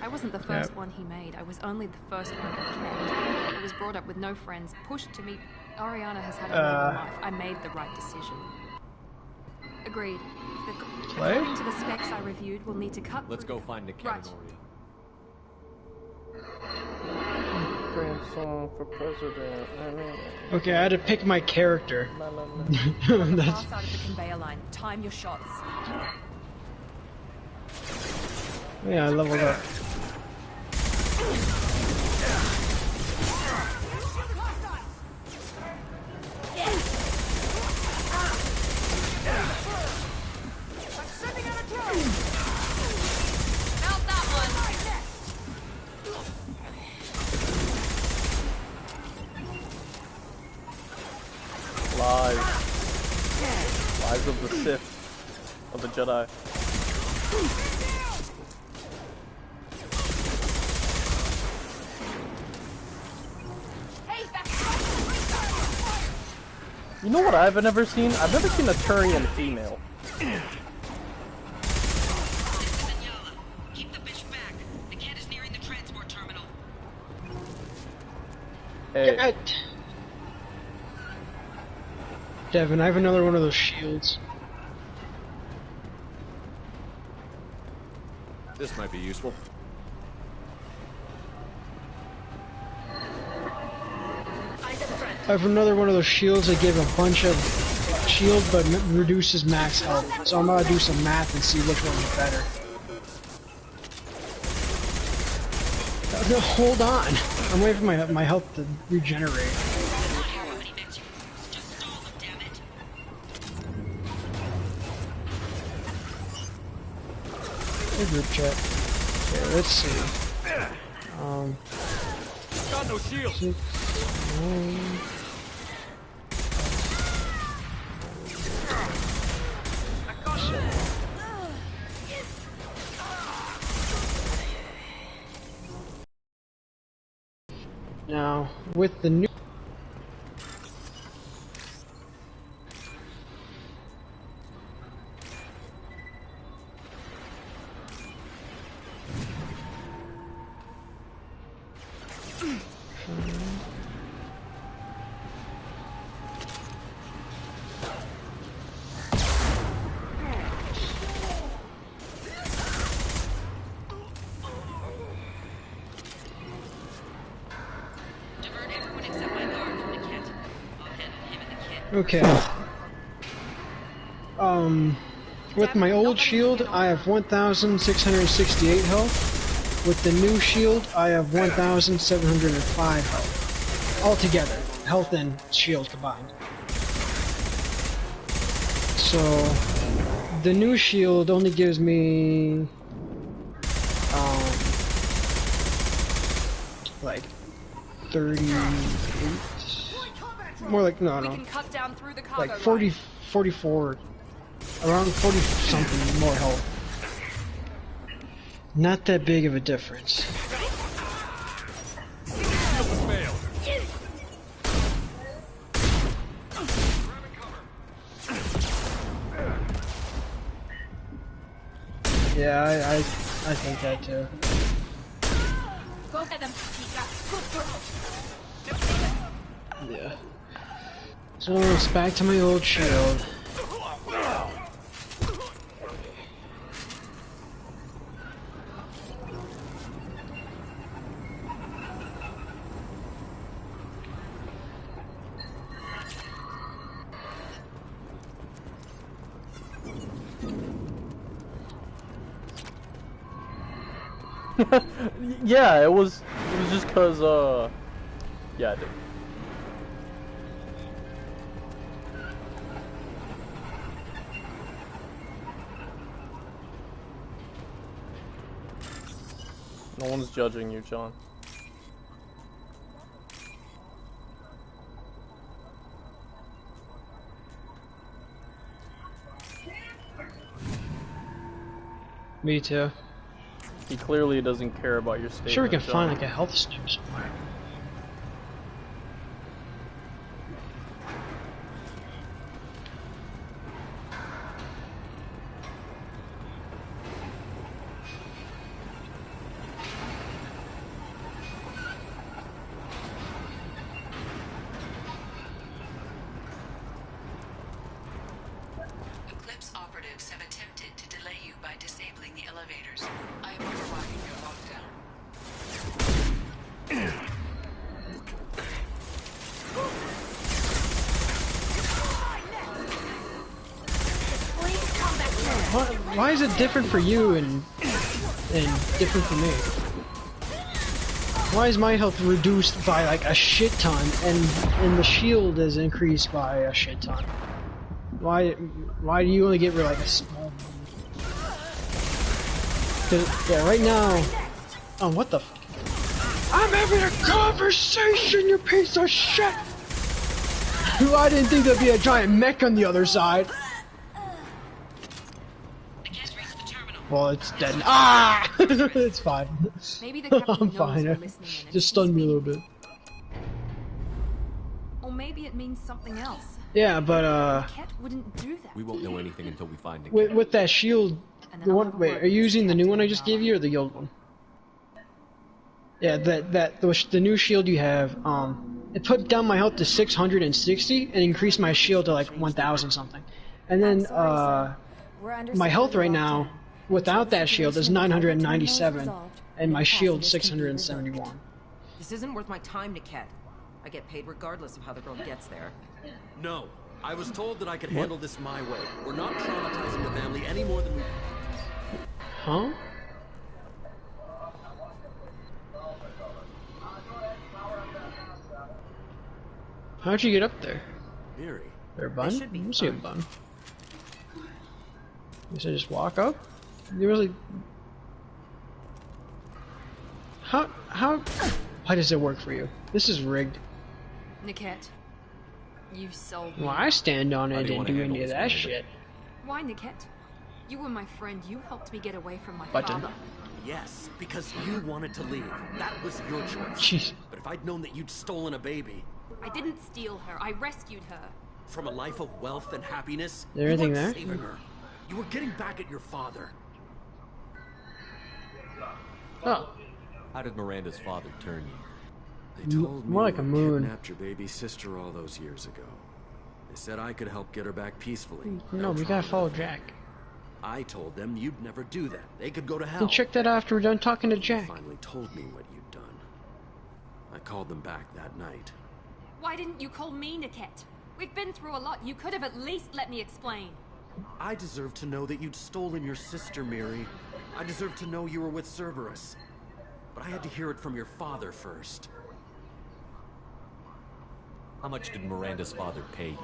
I wasn't the first one he made. I was only the first one he kept. I was brought up with no friends, pushed to meet. Ariana has had a lonely life. I made the right decision. Agreed. According to the specs I reviewed, we'll need to cut. Let's go find Niket Right. and Ori. Grandson for president. Okay, I had to pick my character. Pass out of the conveyor line. Time your shots. Yeah, I leveled up. Lies of the Sith, of the Jedi. You know what I've never seen? I've never seen a Turian female. Keep the bitch back. The cat is nearing the transport terminal. Hey. Devin, I have another one of those shields. This might be useful. I have another one of those shields that give a bunch of shield but reduces max health. So I'm gonna do some math and see which one is better. No, hold on. I'm waiting for my health to regenerate. Hey, group chat. Okay, let's see. Got no shield. 6, 9. Now, with the new Okay. With my old shield, I have 1,668 health. With the new shield, I have 1,705 health. Altogether, health and shield combined. So, the new shield only gives me, like, 38? More like, no. We can cut down through the cargo Like 40, 44, around 40 something more health. Not that big of a difference. Yeah, I think that too. Go get them, Yeah. So it's back to my old shield. Yeah, it was just cause yeah, I did. No one's judging you, John. Me too. He clearly doesn't care about your state. Sure, we can find like a health stim somewhere. Eclipse operatives have attempted to delay you by disabling the elevators. I am overriding your lockdown. Why is it different for you and different for me? Why is my health reduced by like a shit ton and the shield is increased by a shit ton? Why do you only get like a small? Yeah, right now. Oh, what the? I'm having a conversation, you piece of shit. I didn't think there'd be a giant mech on the other side. Well, it's dead. Ah! It's fine. Maybe the captain I'm knows fine. we're listening in and Just stunned me a little bit. Or maybe it means something else. Yeah, but Ket wouldn't do that. We won't know anything until we find it. with that shield, the one. Wait, are you using the new one I just gave you or the old one? Yeah, the new shield you have. It put down my health to 660 and increased my shield to like 1,000 something. And then my health right now, without that shield, is 997, and my shield 671. This isn't worth my time, Niket. I get paid regardless of how the girl gets there. No. I was told that I could handle this my way. We're not traumatizing the family any more than we... Huh? How'd you get up there? Miri. There a bun? I don't see a bun. You said just walk up? You really... How why does it work for you? This is rigged. Niket, you sold me. Well, I stand on it and didn't do any of that shit. Why, Niket? You were my friend. You helped me get away from my Button. father. Yes, because you wanted to leave. That was your choice. Jeez. But if I'd known that you'd stolen a baby... I didn't steal her. I rescued her. From a life of wealth and happiness, Is there anything you there? weren't saving her. You were getting back at your father. Oh. How did Miranda's father turn you? They told me More like you a moon. kidnapped your baby sister all those years ago. They said I could help get her back peacefully. No, we gotta follow Jack. I told them you'd never do that. They could go to hell. Then check that out after we're done talking to Jack. They finally told me what you'd done. I called them back that night. Why didn't you call me, Niket? We've been through a lot. You could have at least let me explain. I deserve to know that you'd stolen your sister, Miri. I deserve to know you were with Cerberus. But I had to hear it from your father first. How much did Miranda's father pay you?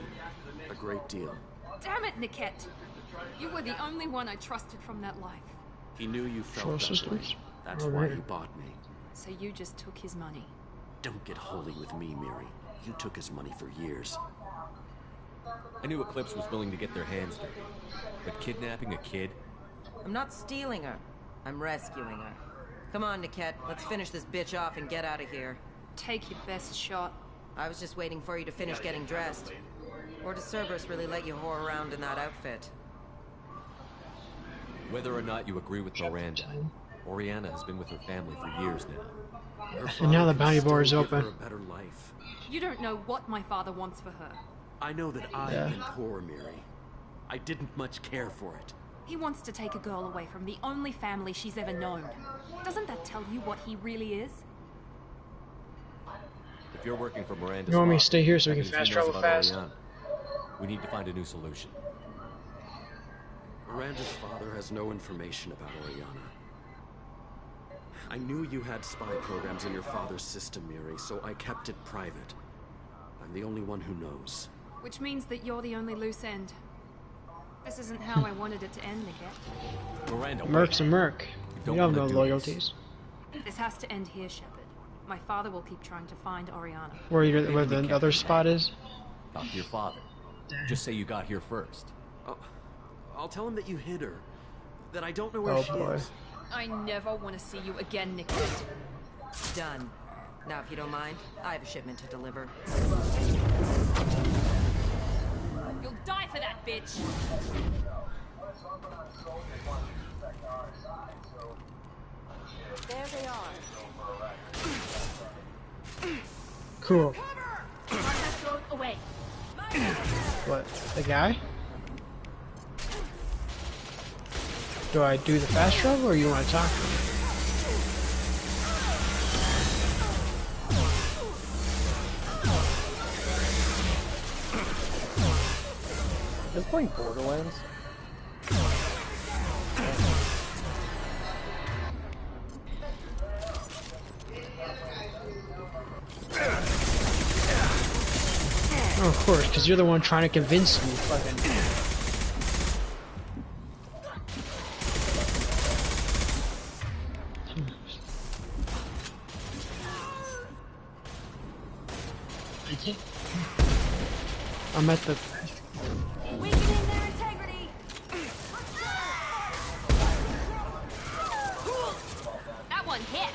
A great deal. Damn it, Niket! You were the only one I trusted from that life. He knew you felt Four that sisters. way. That's All why right. he bought me. So you just took his money. Don't get holy with me, Miri. You took his money for years. I knew Eclipse was willing to get their hands dirty. But kidnapping a kid? I'm not stealing her. I'm rescuing her. Come on, Niket. Let's finish this bitch off and get out of here. Take your best shot. I was just waiting for you to finish getting dressed. Or does Cerberus really let you whore around in that outfit? Whether or not you agree with Miranda, Oriana has been with her family for years now. Her And now the father bounty can bar is still give open. her a better life. You don't know what my father wants for her. I know that I've Yeah. been poor, Miri. I didn't much care for it. He wants to take a girl away from the only family she's ever known. Doesn't that tell you what he really is? If you're working for Miranda's You want me to law, stay here so that we can means he fast knows travel about fast? Oriana. We need to find a new solution. Miranda's father has no information about Oriana. I knew you had spy programs in your father's system, Miri, so I kept it private. I'm the only one who knows. Which means that you're the only loose end. This isn't how I wanted it to end, Niket. Miranda, Merc's a merc. don't You have wanna no do loyalties. This has to end here, Shepard. My father will keep trying to find Oriana. Where the other spot is? Talk to your father. Just say you got here first. I'll tell him that you hid her. that I don't know where Oh she boy. is. I never want to see you again, Nickette. Done. Now, if you don't mind, I have a shipment to deliver. You'll die for that, bitch! There they are. Cool. Away. What? The guy? Do I do the fast travel or you want to talk to me? Just playing Borderlands. Oh, of course, because you're the one trying to convince me. Fucking. I'm at the. Weakening their integrity. That one hit.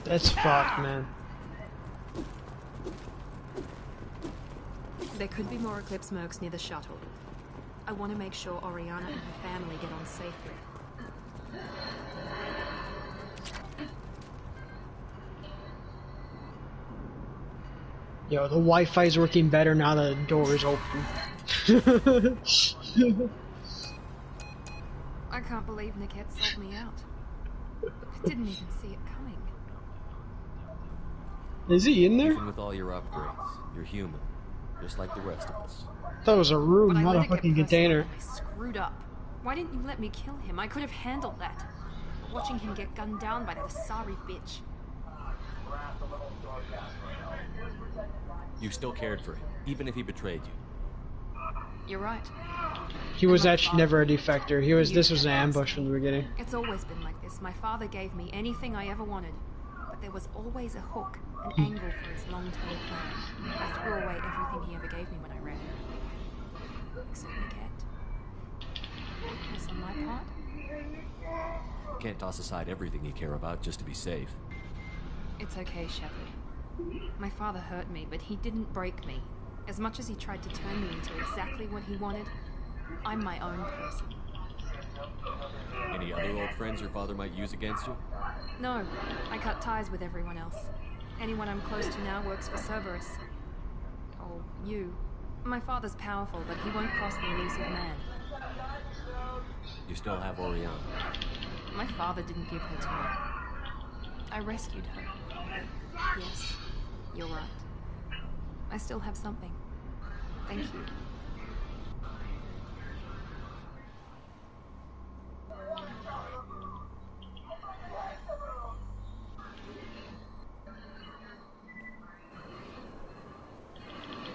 That's fucked, man. There could be more Eclipse mercs near the shuttle. I want to make sure Oriana and her family get on safely. Yo, the Wi-Fi's working better now that the door is open. I can't believe Nickette sold me out. I didn't even see it coming. Is he in there? Even with all your upgrades, you're human, just like the rest of us. I thought it was a room, not a fucking container. I screwed up. Why didn't you let me kill him? I could have handled that. Watching him get gunned down by that Asari bitch. You still cared for him, even if he betrayed you. You're right. He was actually never a defector. This was an ambush from the beginning. It's always been like this. My father gave me anything I ever wanted. But there was always a hook, an angle for his long-term plan. I threw away everything he ever gave me when I ran. Except Nickette. Weakness on my part? You can't toss aside everything you care about just to be safe. It's okay, Shepard. My father hurt me, but he didn't break me. As much as he tried to turn me into exactly what he wanted, I'm my own person. Any other old friends your father might use against you? No, I cut ties with everyone else. Anyone I'm close to now works for Cerberus. Or you. My father's powerful, but he won't cross the elusive man. You still have Oriana. My father didn't give her to me. I rescued her. Yes, you're right. I still have something. Thank you.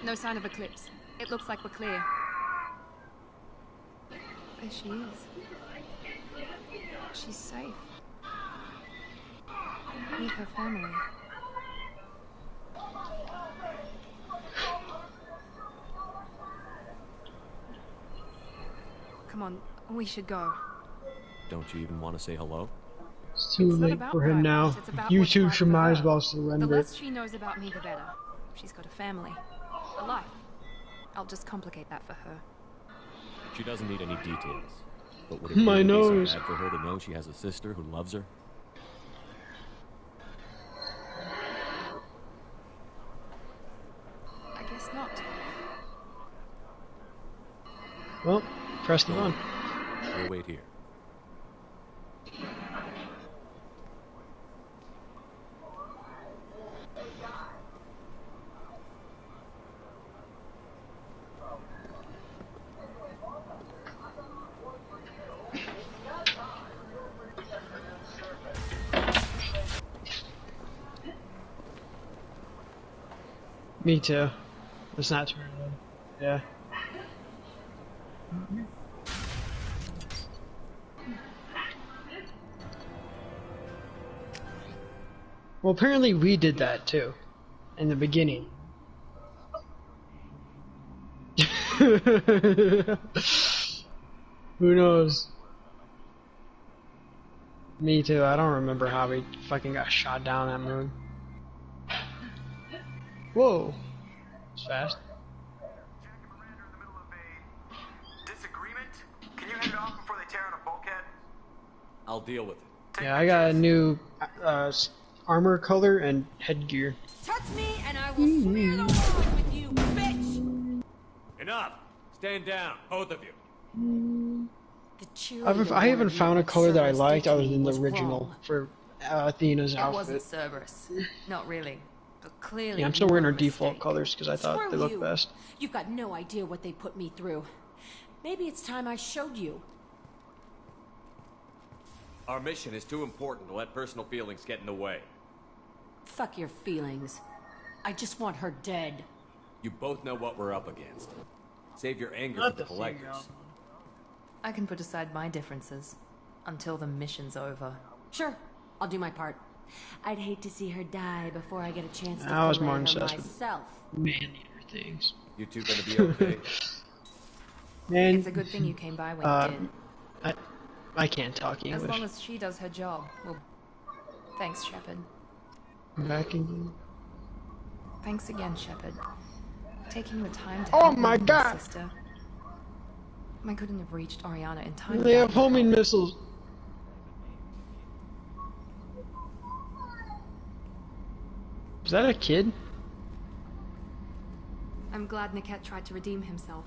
No sign of Eclipse. It looks like we're clear. There she is. She's safe. With her family. Come on, we should go. Don't you even want to say hello? It's too late for him now. You two should might as well The surrender. less she knows about me, the better. She's got a family. A life. I'll just complicate that for her. She doesn't need any details. But would it My really be nose. so bad for her to know she has a sister who loves her? I guess not. Well, press the button. We'll wait here. Me too. It's not turning on. Yeah. Well, apparently we did that too, in the beginning. Who knows? Me too. I don't remember how we fucking got shot down that moon. Whoa. It's fast. Disagreement? Can you head it off before they tear out a bulkhead? I'll deal with it. Yeah, I got a new armor color and headgear. Touch me and I will smear the walls with you, bitch! Enough! Stand down, both of you. I haven't found a color that I liked other than the original for Athena's It outfit. wasn't Cerberus. Not really. But clearly. Yeah, I'm still wearing her default colors because I thought they Screw looked you. best. You've got no idea what they put me through. Maybe it's time I showed you. Our mission is too important to let personal feelings get in the way. Fuck your feelings. I just want her dead. You both know what we're up against. Save your anger Not for the the collectors. I can put aside my differences until the mission's over. Sure, I'll do my part. I'd hate to see her die before I get a chance to I was fillet more her obsessed with myself. man-eater things. You two gonna be okay? Man, It's a good thing you came by when you did. I can't talk As English. long as she does her job, well. Thanks, Shepard. Back again. Thanks again, Shepard. Taking the time to Oh help me my with God. sister. I couldn't have reached Oriana in time. They have without your homing help. missiles. Is that a kid? I'm glad Niket tried to redeem himself.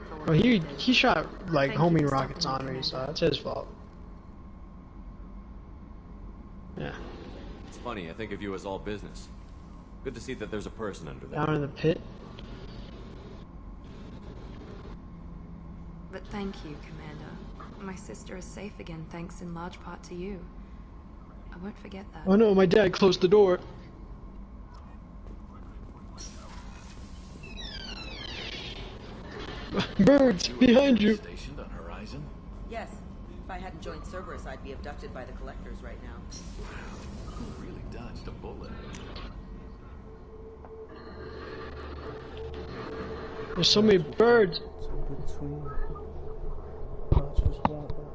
for what Well, he he did. shot like Thank you homing for stopping rockets me, on me, Commander. so that's his fault. Yeah, It's funny, I think of you as all business. Good to see that there's a person under there. down in the pit. But thank you, Commander. My sister is safe again, thanks in large part to you. I won't forget that. Oh no, my dad closed the door. Birds behind you. Stationed on Horizon? Yes. If I hadn't joined Cerberus, I'd be abducted by the Collectors right now. Who really dodged a bullet? There's so many birds.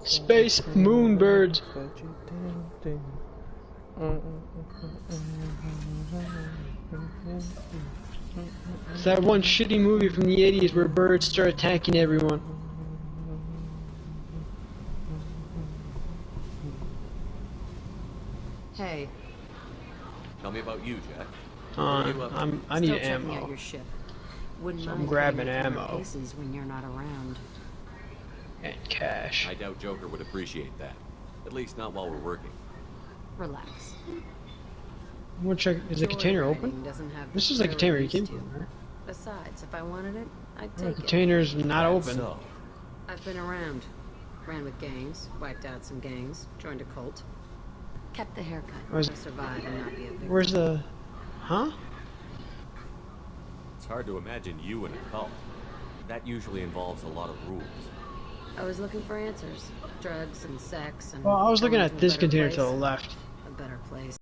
Space moon birds. It's that one shitty movie from the 80s where birds start attacking everyone. Hey. Tell me about you, Jack. What are you up to? I need Still checking ammo. out your ship. Wouldn't So I'm mind grabbing putting it through ammo. my paces when you're not around. And cash. I doubt Joker would appreciate that. At least not while we're working. Relax. I'm gonna check. Is the Joy container writing open? doesn't have This the is the power container it you came used to. from, right? Besides, if I wanted it, I'd The take it. container's not open. So, I've been around. Ran with gangs, wiped out some gangs, joined a cult. Kept the haircut. Where's- to survive and not be a victim. Where's the... Huh? it's hard to imagine you in a cult. That usually involves a lot of rules. I was looking for answers. Drugs and sex and... Well, I was looking going at to a this better container place. to the left. A better place.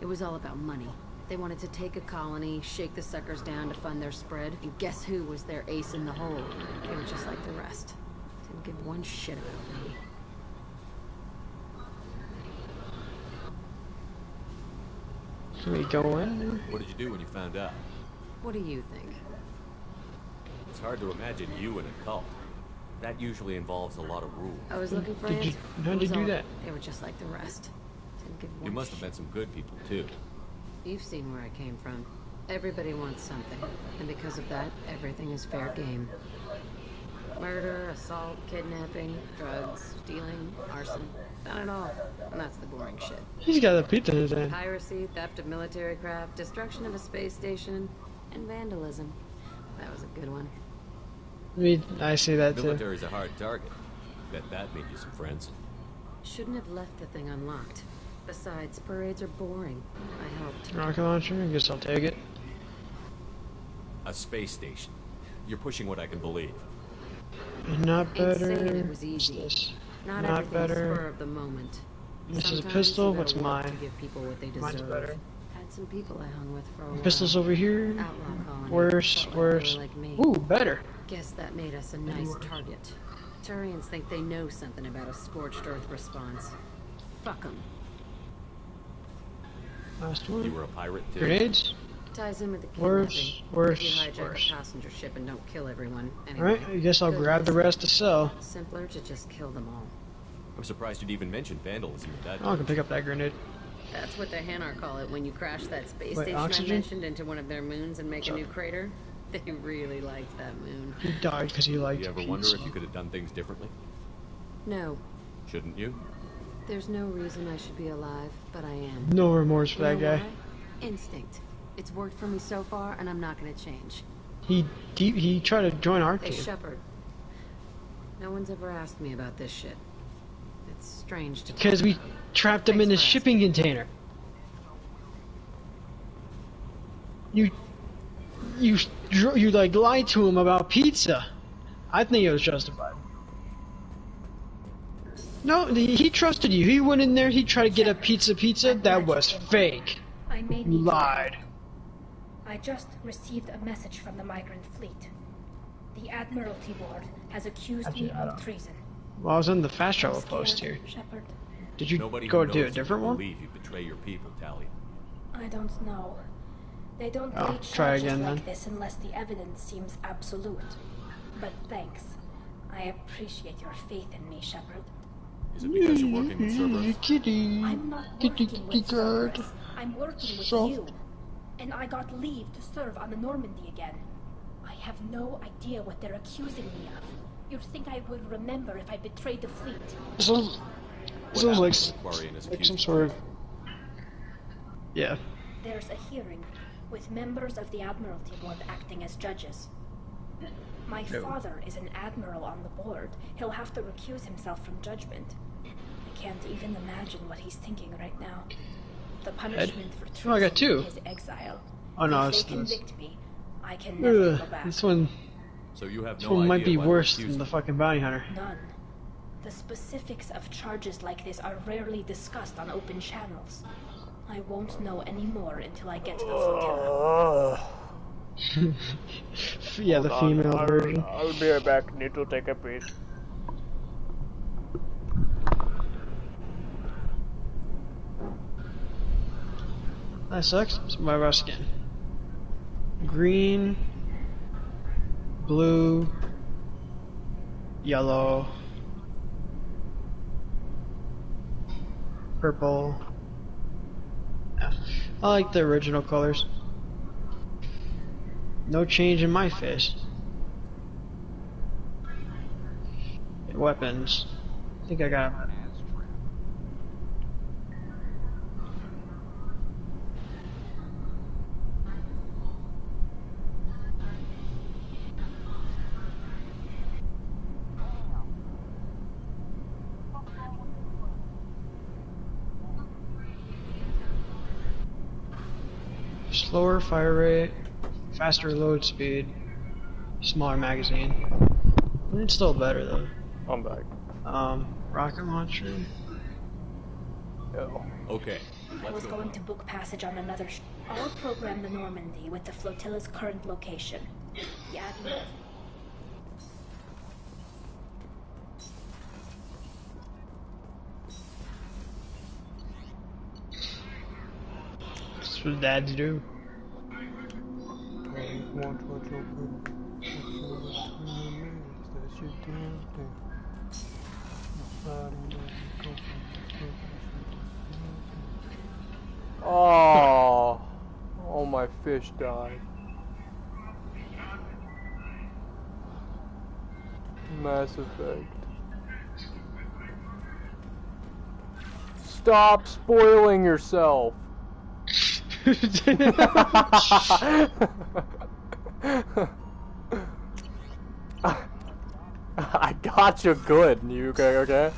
It was all about money. They wanted to take a colony, shake the suckers down to fund their spread, and guess who was their ace in the hole? They were just like the rest. Didn't give one shit about me. Can we go in? What did you do when you found out? What do you think? It's hard to imagine you in a cult. That usually involves a lot of rules. I was looking for Did you- answers. how'd It you was do all- that? They were just like the rest. Didn't give one You must have met some good people, too. You've seen where I came from. Everybody wants something, and because of that, everything is fair game. Murder, assault, kidnapping, drugs, stealing, arson. Done it all. And that's the boring shit. He's got a pizza in his hand. Piracy, theft of military craft, destruction of a space station, and vandalism. That was a good one. I see that too. Military's a hard target. Bet that made you some friends. Shouldn't have left the thing unlocked. Besides, parades are boring. I helped. Rocket launcher? I guess I'll take it. A space station. You're pushing what I can believe. Not It's better. saying it was What's easy. this? Not Not everything's better. spur of the moment. This is a Sometimes pistol. you gotta What's work mine? To give people what they Mine's deserve. better. Had some people I hung with for a while. Pistols over here. Outlaw colony. Worse, Felt like they were worse. like me. Ooh, better. Guess that made us a nice target. Turians think they know something about a scorched earth response. Fuck them. Last one. You were a pirate too. Grenades. Ties in with the Worse, kidnapping. worse, If you hijack worse. a passenger ship and don't kill everyone. Anyway, Alright, I guess I'll good grab the reason. rest to sell. Simpler to just kill them all. I'm surprised you'd even mention vandalism at that. Oh, I can pick up that grenade. That's what the Hanar call it when you crash that space Wait, station oxygen? I mentioned into one of their moons and make a new crater. They really liked that moon. He died because he liked You ever wonder if you could have done things differently? No, Shouldn't you? there's no reason I should be alive, but I am. No remorse for You that know guy. why? Instinct. It's worked for me so far, and I'm not going to change. He tried to join our Hey, team. Shepard. No one's ever asked me about this shit. It's strange to Because we trapped him in a shipping container. You like lied to him about pizza. I think it was justified. No, he trusted you. He went in there. He tried to get a pizza. That was fake. I may You need lied. I just received a message from the migrant fleet. The Admiralty Board has accused me of treason. Well, I was on the fast travel post here. Shepard. Did you Nobody go who do a knows you different will one? believe you betray your people, Tali. I don't know. They don't Oh, lead try charges again, like then. this unless the evidence seems absolute. But thanks. I appreciate your faith in me, Shepard. Is it because you're working with Cerberus? Kitty. I'm not working with Cerberus. I'm working with So- you. And I got leave to serve on the Normandy again. I have no idea what they're accusing me of. You'd think I would remember if I betrayed the fleet. Sounds like some sort of. Yeah. There's a hearing with members of the Admiralty Board acting as judges. My No. father is an admiral on the board. He'll have to recuse himself from judgment. I can't even imagine what he's thinking right now. The punishment for treason Oh, I got two. is exile. Oh no, if it's they this. convict me, I can never Ugh, go back. this one. So you have This no one might idea be why they're worse than accusing the fucking bounty hunter. None. The specifics of charges like this are rarely discussed on open channels. I won't know any more until I get to the flotilla. Yeah, the female version. I'll be right back. Need to take a piss. That sucks. Survive our skin. Green, blue, yellow, purple. Yeah. I like the original colors. No change in my face. Weapons. I think I got. Slower fire rate, faster load speed, smaller magazine. It's still better though. I'm back. Rocket launcher. Okay, I let's was go. going to book passage on another I'll program the Normandy with the flotilla's current location. The Admiral. That's what dads do. Oh, oh, my fish died. Mass Effect. Stop spoiling yourself. I got you good, you okay?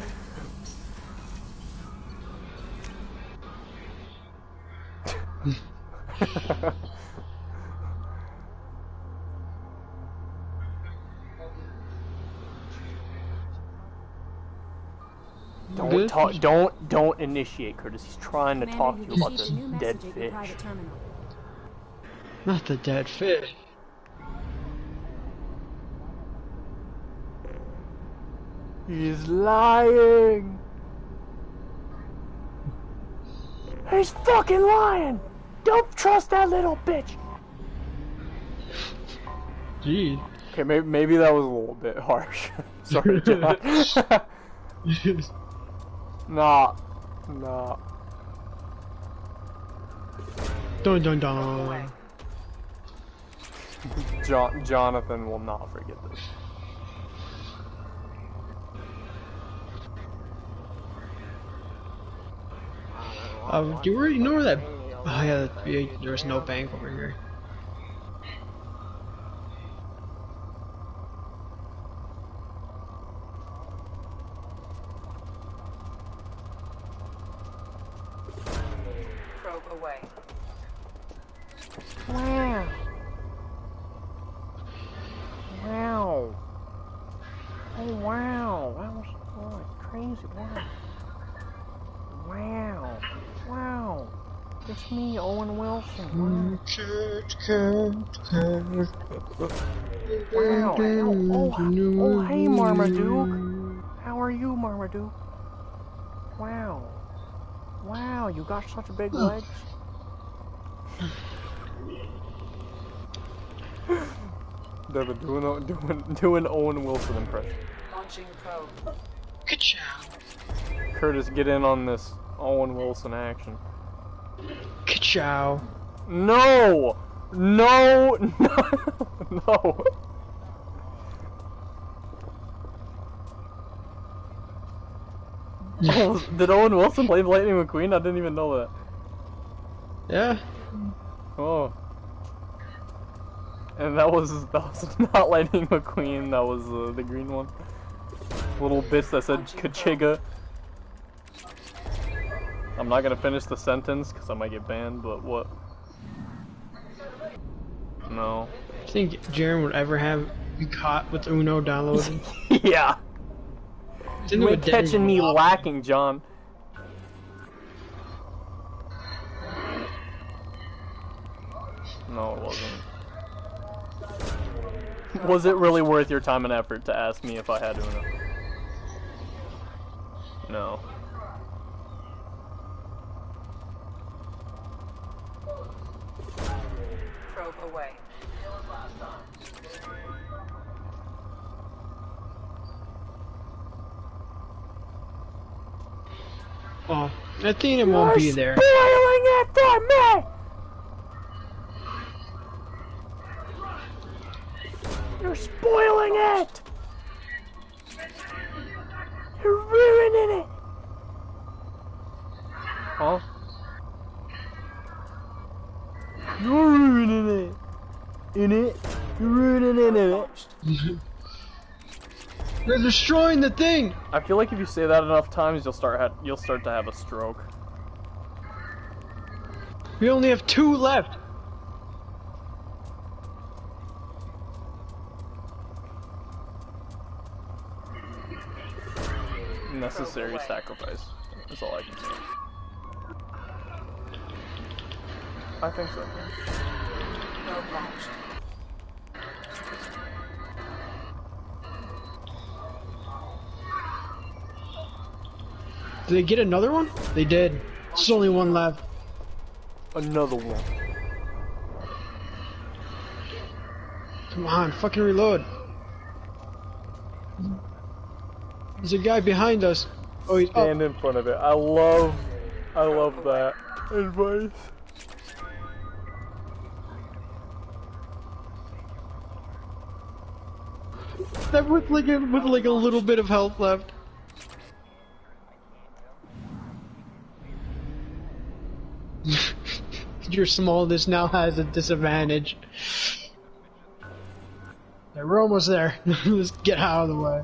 Don't talk. Don't initiate, Curtis. He's trying to talk to you about this dead fish. Not the dead fish. He's lying. He's fucking lying. Don't trust that little bitch. Jeez. Okay, maybe that was a little bit harsh. Sorry, John. Nah. Dun dun dun. Jonathan will not forget this. Do you already know where that? Oh yeah, there's no bank over here. Probe away. Wow. Wow. Oh wow. That was crazy. Wow. Wow. Wow. It's me, Owen Wilson. Wow. Oh, hey, Marmaduke. How are you, Marmaduke? Wow. Wow, you got such big legs. Devin, do an Owen Wilson impression. Launching probe. Ka-chow. Curtis, get in on this Owen Wilson action. Ka-chow. No! No! No! No! Did Owen Wilson play Lightning McQueen? I didn't even know that. Yeah. Oh. And that was not Lightning McQueen, that was the green one. Little bits that said Kachiga. I'm not gonna finish the sentence because I might get banned, but what? No. Do you think Jaren would ever be caught with Uno downloading? Yeah. You ain't catching me lacking, John. No, it wasn't. Was it really worth your time and effort to ask me if I had Uno? No. Probe away. Oh, I think it won't be there. Spoiling it for me! You're spoiling it! You're ruining it! Huh? You're ruining it! In it? You're ruining it! They're destroying the thing! I feel like if you say that enough times, you'll start to have a stroke. We only have 2 left. Necessary sacrifice. That's all I can say. I think so. Probe launched. Did they get another one? They did. There's only 1 left. Another one. Come on, fucking reload. There's a guy behind us. Oh, he's Stand in front of it. I love that advice. That with like a little bit of health left. Your smallness now has a disadvantage. Yeah, we're almost there. Let's get out of the way.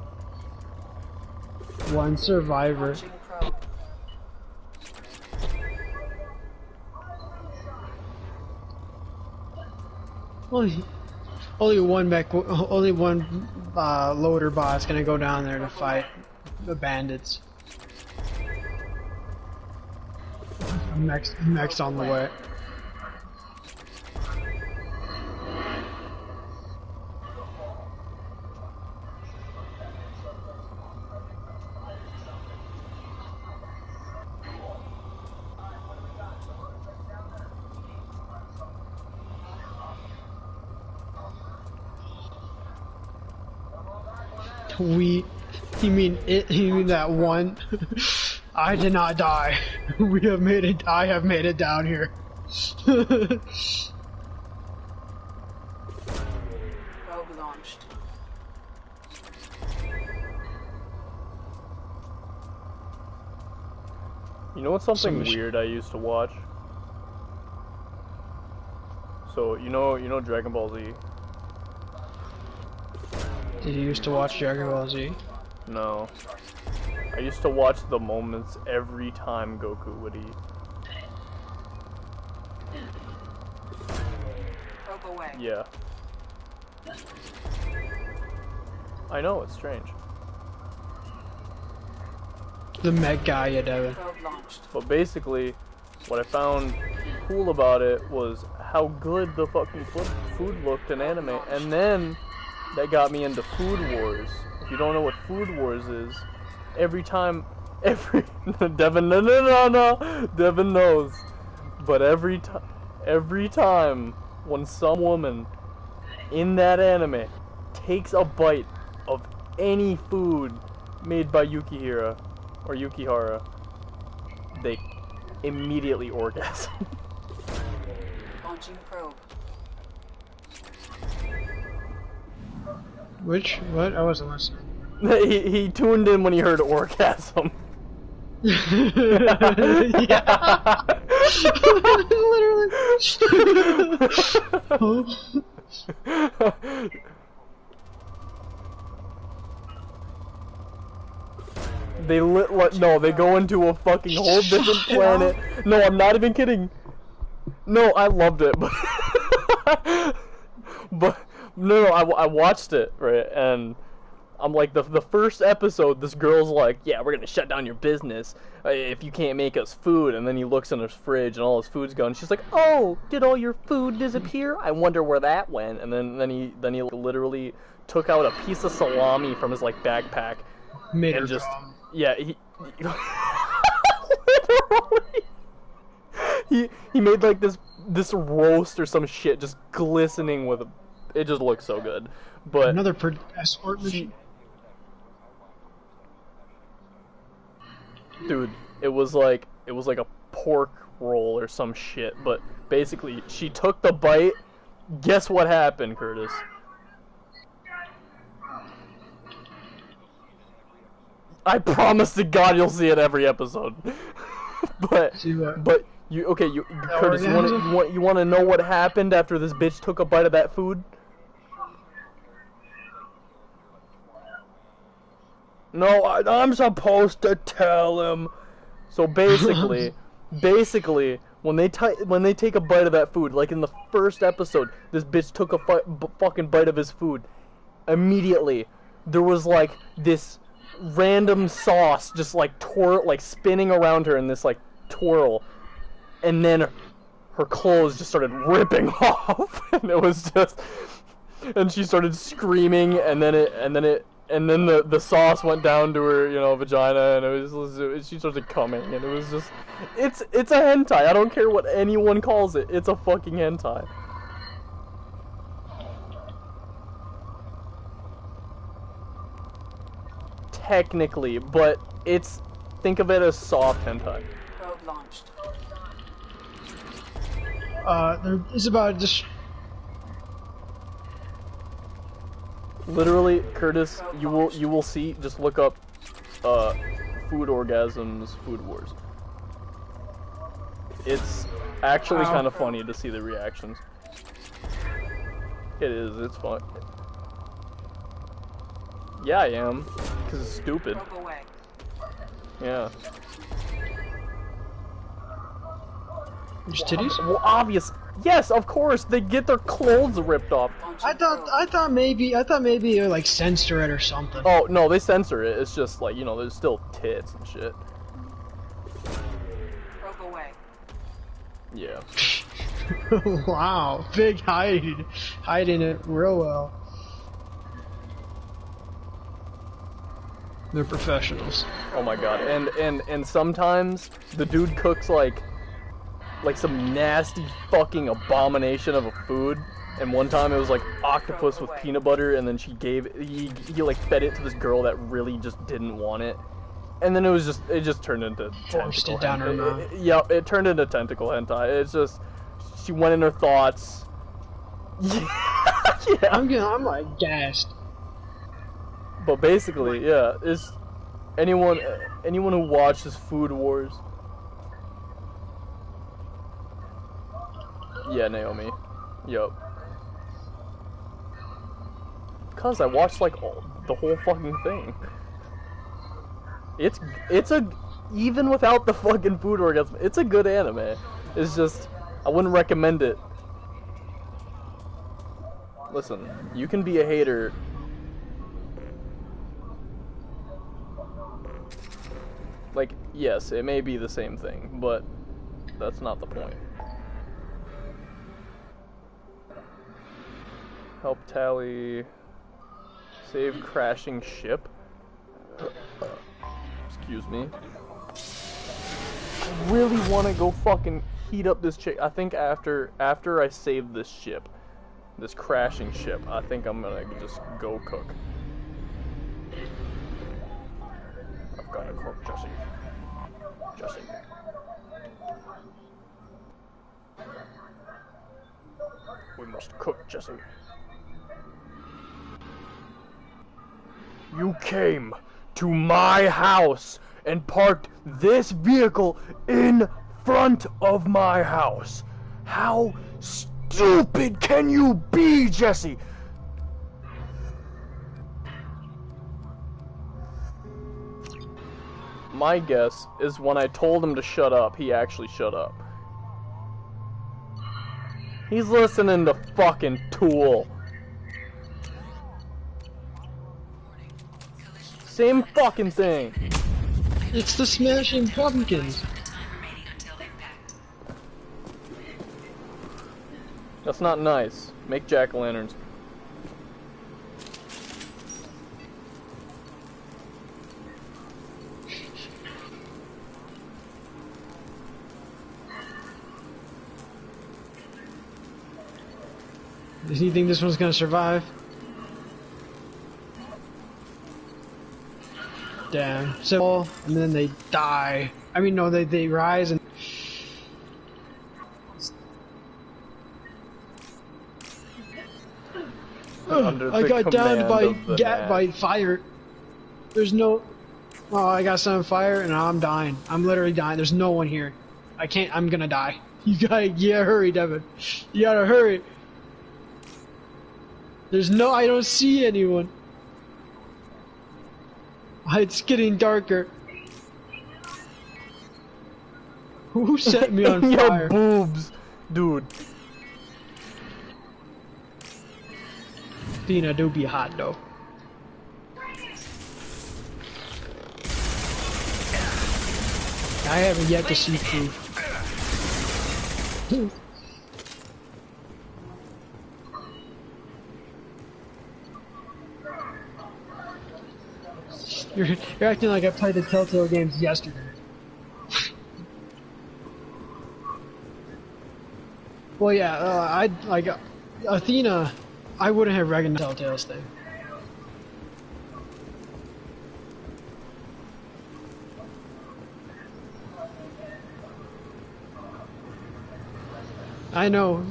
1 survivor. Only one loader bot's gonna go down there to fight the bandits. Next on the way. You mean that one? I did not die. We have made it. I have made it down here. Probe launched. You know what's something weird I used to watch? So you know Dragon Ball Z. Did you used to watch Dragon Ball Z? No. I used to watch the moments every time Goku would eat. Probe away. Yeah. I know, it's strange. The Met guy, yeah, Devin. But basically, what I found cool about it was how good the fucking food looked in anime, and then that got me into Food Wars. If you don't know what Food Wars is, every Devin, no, Devin knows. But every time when some woman in that anime takes a bite of any food made by Yukihira or Yukihara, they immediately orgasm. Launching probe. Which? What? I wasn't listening. he tuned in when he heard orgasm. Yeah. Literally. No, they go into a fucking whole different planet. No, I'm not even kidding. No, I loved it, but no, I watched it, right, and I'm like, the first episode, this girl's like, yeah, we're gonna shut down your business if you can't make us food, and then he looks in his fridge and all his food's gone. She's like, oh, did all your food disappear? I wonder where that went. And then he literally took out a piece of salami from his like backpack and just yeah, he made like this roast or some shit just glistening with it just looks so good. But another escort mission. Dude, it was like a pork roll or some shit, but basically she took the bite. Guess what happened, Curtis? I promise to God you'll see it every episode. but you Curtis, you want to know what happened after this bitch took a bite of that food? No, I'm supposed to tell him. So basically, when they take a bite of that food, like in the first episode, this bitch took a fucking bite of his food. Immediately, there was like this random sauce just like spinning around her in this like twirl, and then her clothes just started ripping off, and it was just, and she started screaming, and then the sauce went down to her, vagina, and she started coming, and it was just, it's a hentai. I don't care what anyone calls it. It's a fucking hentai. Technically, but think of it as soft hentai. Probe launched. It's about just. Literally, Curtis, you will see. Just look up, food orgasms, Food Wars. It's actually kind of funny to see the reactions. It is. It's fun. Yeah, I am, because it's stupid. Yeah. Just titties? Well, obvious. Yes, of course. They get their clothes ripped off. I thought maybe they like censor it or something. Oh no, they censor it. It's just like there's still tits and shit. Probe away. Yeah. Wow, big hiding it real well. They're professionals. Oh my god, and sometimes the dude cooks like some nasty fucking abomination of a food. And one time it was like octopus with peanut butter, and then he like fed it to this girl that really just didn't want it. And then it just turned into Forced tentacle it down her mouth. Yep, it turned into tentacle hentai. It's just, she went in her thoughts. Yeah. I'm like gassed. But basically, yeah, it's anyone who watches Food Wars. Yeah, Naomi. Yup. Because I watched like the whole fucking thing. It's a, even without the fucking food orgasm, it's a good anime. It's just, I wouldn't recommend it. Listen, you can be a hater. Like, yes, it may be the same thing, but that's not the point. Help Tally save crashing ship. Excuse me. I really want to go fucking heat up this chick. I think after I save this ship, this crashing ship, I think I'm gonna just go cook. I've got to cook, Jesse. Jesse. We must cook, Jesse. You came to my house and parked this vehicle in front of my house. How stupid can you be, Jesse? My guess is when I told him to shut up, he actually shut up. He's listening to fucking Tool. Same fucking thing. It's the Smashing Pumpkins. That's not nice. Make jack-o'-lanterns. Does he think this one's gonna survive? Damn. So, and then they die. I mean, no, they rise and... I got downed by fire. There's no... Oh, I got some fire and I'm dying. I'm literally dying. There's no one here. I can't... I'm gonna die. You gotta... Yeah, hurry, Devin. You gotta hurry. There's no... I don't see anyone. It's getting darker. Who set me on fire? Your boobs, dude. Athena do be hot though. I haven't yet to see proof. You're acting like I played the Telltale games yesterday. Well, yeah, Athena. I wouldn't have recognized Telltale's thing. I know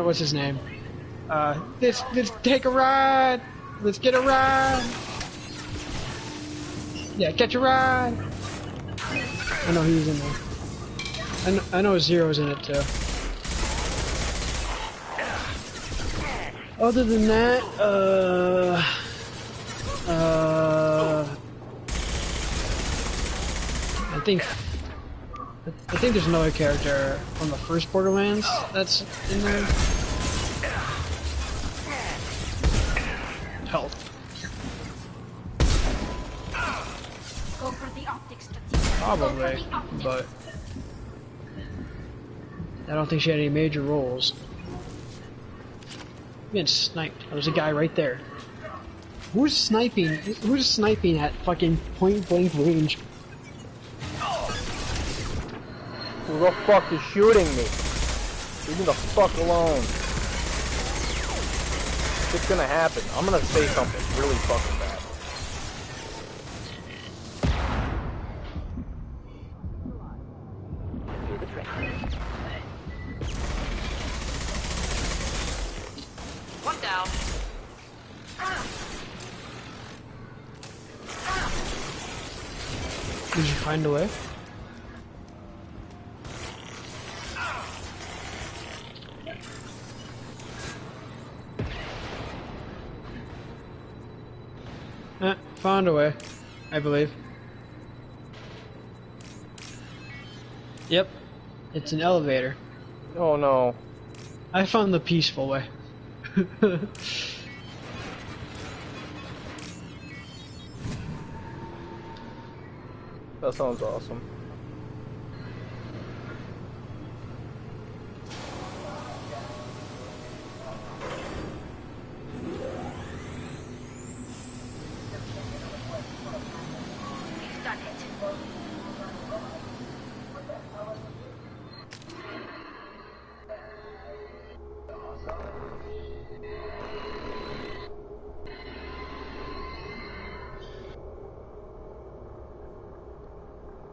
what's his name. Let's take a ride. Let's get a ride. Yeah, catch a ride. I know he's in there. I know Zero's in it too. Other than that, I think there's another character from the first Borderlands that's in there. Health. Go for the optics, Probably, but I don't think she had any major roles. Getting sniped. There's a guy right there. Who's sniping? Who's sniping at fucking point blank range? Who the fuck is shooting me? Leave me the fuck alone. It's gonna happen. I'm gonna say something really fucking bad. One down. Did you find a way? Found a way, I believe. Yep, it's an elevator. Oh no. I found the peaceful way. That sounds awesome.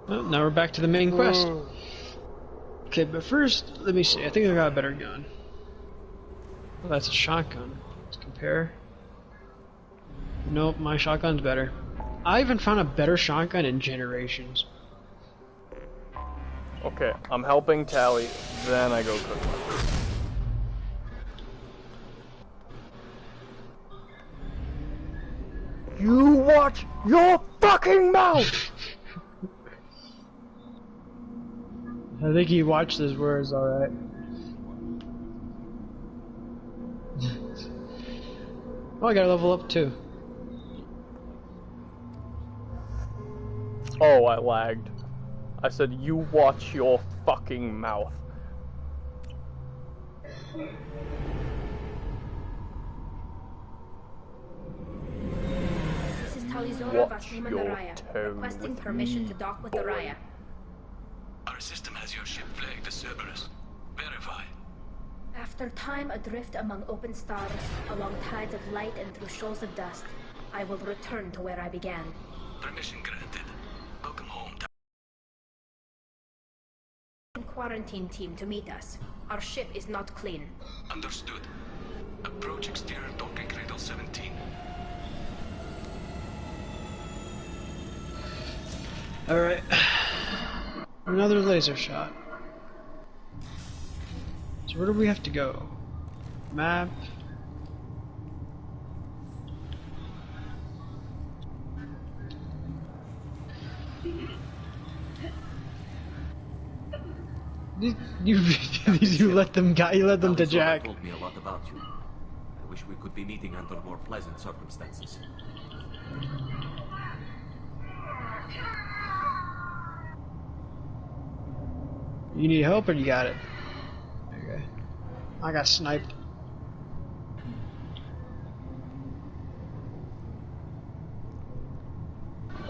Well, now we're back to the main quest. Okay, but first, let me see. I think I got a better gun. Well, that's a shotgun. Let's compare. Nope, my shotgun's better. I even found a better shotgun in Generations. Okay, I'm helping Tally, then I go cook lunch. You watch your fucking mouth! I think he watched his words, alright. Oh, I gotta level up too. Oh, I lagged. I said, you watch your fucking mouth. This is Talizora Vasim and Araya, requesting permission to dock with Araya. Our system has your ship flagged as Cerberus. Verify. After time adrift among open stars, along tides of light and through shoals of dust, I will return to where I began. Permission granted. Welcome home. Quarantine team to meet us. Our ship is not clean. Understood. Approach exterior docking cradle 17. Alright. Another laser shot. So where do we have to go? Map. You let them to Jack. Told me a lot about you. I wish we could be meeting under more pleasant circumstances. You need help or you got it? Okay. I got sniped.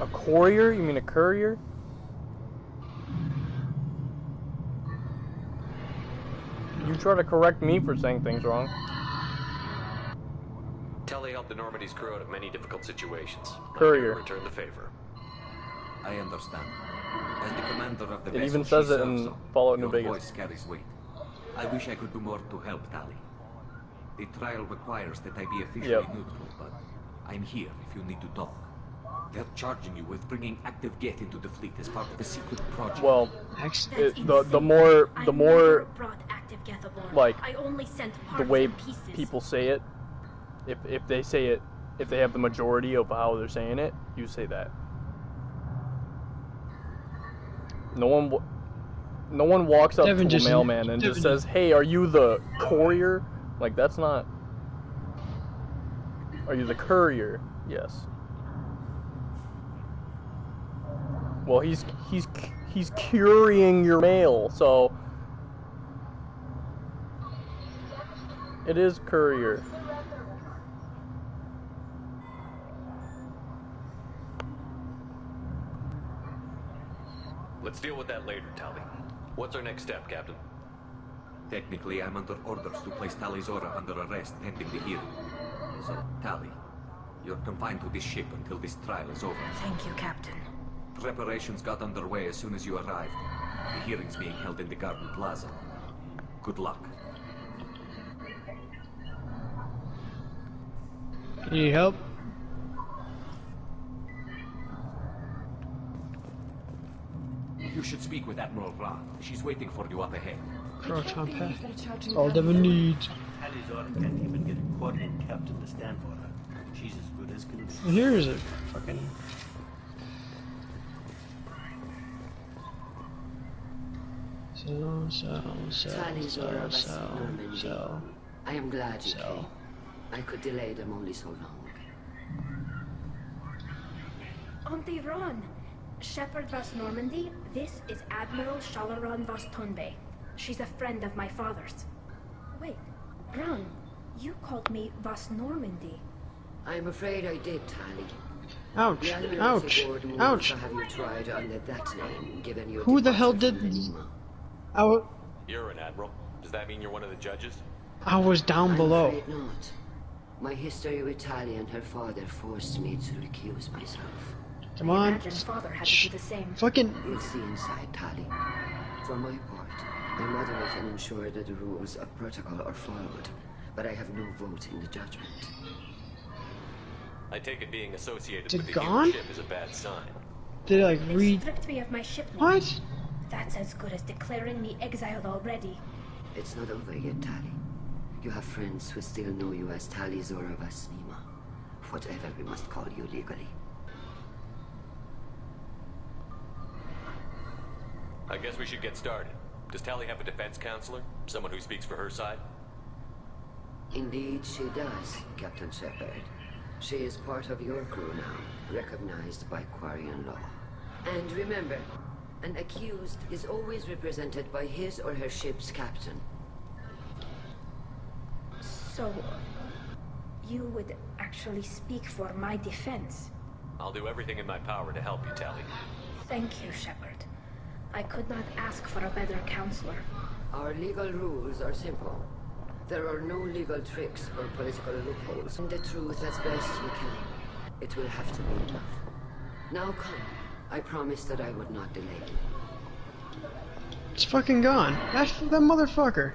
A courier? You mean a courier? You try to correct me for saying things wrong. Telly helped the Normandy's crew out of many difficult situations. Courier. Return the favor. I understand. As the commander of the It vessel even she says it serves in on, Fallout New your Vegas. voice carries weight. I wish I could do more to help Tally. The trial requires that I be officially neutral, but I'm here if you need to talk. They're charging you with bringing active Geth into the fleet as part of a secret project. Well, the more like I only sent parts the way and pieces. people say it, if they say it, if they have the majority of how they're saying it, you say that. No one walks up Devin to a mailman and just says, "Hey, are you the courier?" Like, that's not. Are you the courier? Yes. Well, he's carrying your mail, so It is Courier. Let's deal with that later, Tali. What's our next step, Captain? Technically, I'm under orders to place Tali Zora under arrest pending the hearing. So, Tali, you're confined to this ship until this trial is over. Thank you, Captain. Preparations got underway as soon as you arrived. The hearing's being held in the Garden Plaza. Good luck. Need help? You should speak with Admiral Ra. She's waiting for you up ahead. Crouch on path. All Devon needs. Tali Zora can't even get a quad-in captain to stand for her. She's as good as can be. Here is it. Fucking. Tali Zora Normandy. I am glad you came. I could delay them only so long. Auntie Ron! Shepard Vas Normandy, this is Admiral Shalaron Vas Tonbe. She's a friend of my father's. Wait, Ron, you called me Vas Normandy. I'm afraid I did, Tali. Ouch, The Admiralty ouch, Board would ouch. have you tried under that name, given your Who the hell departure did from this? Enigma. You're an admiral. Does that mean you're one of the judges? I was down below. I'm afraid not. My history with Tali and her father forced me to recuse myself. Come on. Imagine father had to do the same. Fucking. You'll see inside, Tali. For my part, I moderate and ensure that the rules of protocol are followed, but I have no vote in the judgment. I take it being associated Is it with the gone? human ship is a bad sign. Did it like They read? stripped me of my ship name. What? That's as good as declaring me exiled already. It's not over yet, Tali. You have friends who still know you as Tali Zora Vas Nima. Whatever we must call you legally. I guess we should get started. Does Tali have a defense counselor? Someone who speaks for her side? Indeed, she does, Captain Shepard. She is part of your crew now, recognized by Quarian law. And remember, an accused is always represented by his or her ship's captain. So, you would actually speak for my defense? I'll do everything in my power to help you, Tali. Thank you, Shepard. I could not ask for a better counselor. Our legal rules are simple. There are no legal tricks or political loopholes. And the truth as best you can. It will have to be enough. Now come. I promised that I would not delay you. It's fucking gone. That motherfucker.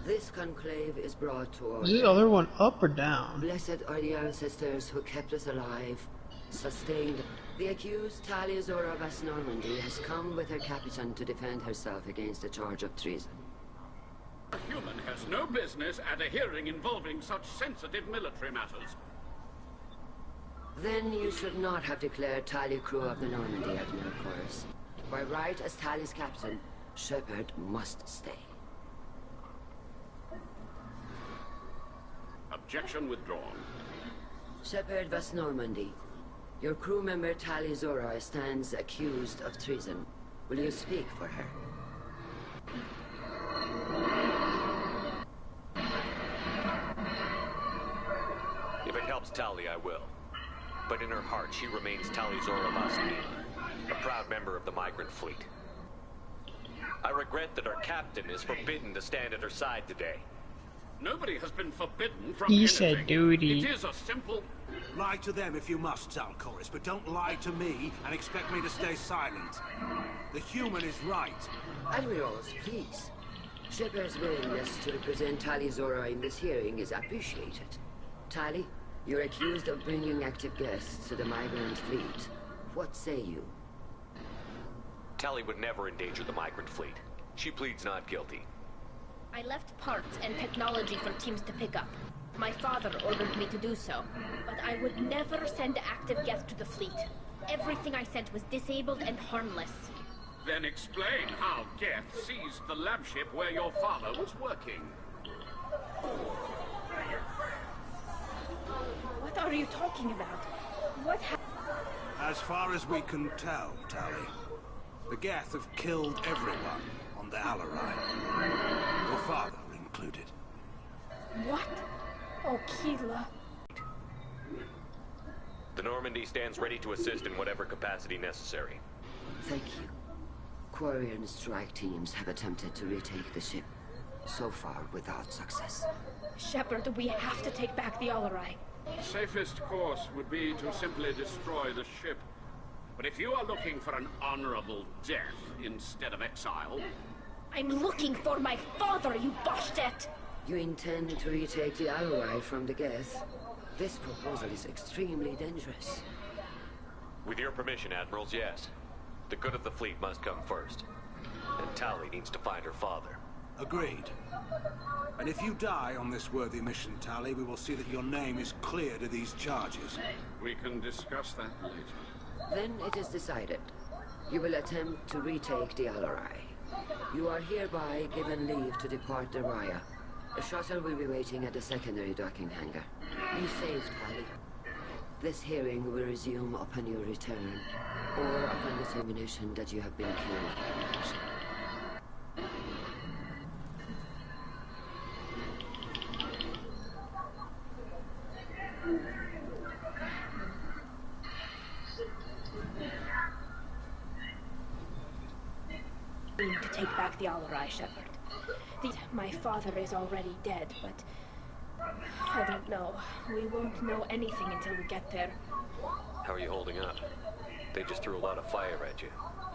This conclave is brought to order. Is this other one up or down? Blessed are the ancestors who kept us alive, sustained. The accused, Tali Zora Vas Normandy, has come with her captain to defend herself against a charge of treason. A human has no business at a hearing involving such sensitive military matters. Then you should not have declared Tali crew of the Normandy, Admiral Chorus. By right as Tali's captain, Shepard must stay. Objection withdrawn. Shepard Vas Normandy, your crew member Tali Zora stands accused of treason. Will you speak for her? If it helps Tali, I will. But in her heart, she remains Tali Zora Vas Nima, a proud member of the migrant fleet. I regret that our captain is forbidden to stand at her side today. Nobody has been forbidden from He anything. said duty. It is a simple... Lie to them if you must, Zalcoris, but don't lie to me and expect me to stay silent. The human is right. Admirals, please. Shepard's willingness to represent Tali Zora in this hearing is appreciated. Tali, you're accused of bringing active guests to the migrant fleet. What say you? Tali would never endanger the migrant fleet. She pleads not guilty. I left parts and technology for teams to pick up. My father ordered me to do so, but I would never send active guests to the fleet. Everything I sent was disabled and harmless. Then explain how Geth seized the lab ship where your father was working. What are you talking about? What As far as we can tell, Tali, the Geth have killed everyone on the Alarai. Your father included. What? Oh, Keela. The Normandy stands ready to assist in whatever capacity necessary. Thank you. Quarian strike teams have attempted to retake the ship, so far without success. Shepard, we have to take back the Alarai. Safest course would be to simply destroy the ship. But if you are looking for an honorable death instead of exile... I'm looking for my father, you Bastet! You intend to retake the Alarai from the Geth? This proposal is extremely dangerous. With your permission, Admirals, yes. The good of the fleet must come first. And Tali needs to find her father. Agreed. And if you die on this worthy mission, Tali, we will see that your name is cleared of these charges. We can discuss that later. Then it is decided. You will attempt to retake the Alarai. You are hereby given leave to depart the Raya. A shuttle will be waiting at the secondary docking hangar. Be safe, Tali. This hearing will resume upon your return, or upon determination that you have been killed. To take back the Alarai, Shepard. My father is already dead, but I don't know. We won't know anything until we get there. How are you holding up? They just threw a lot of fire at you,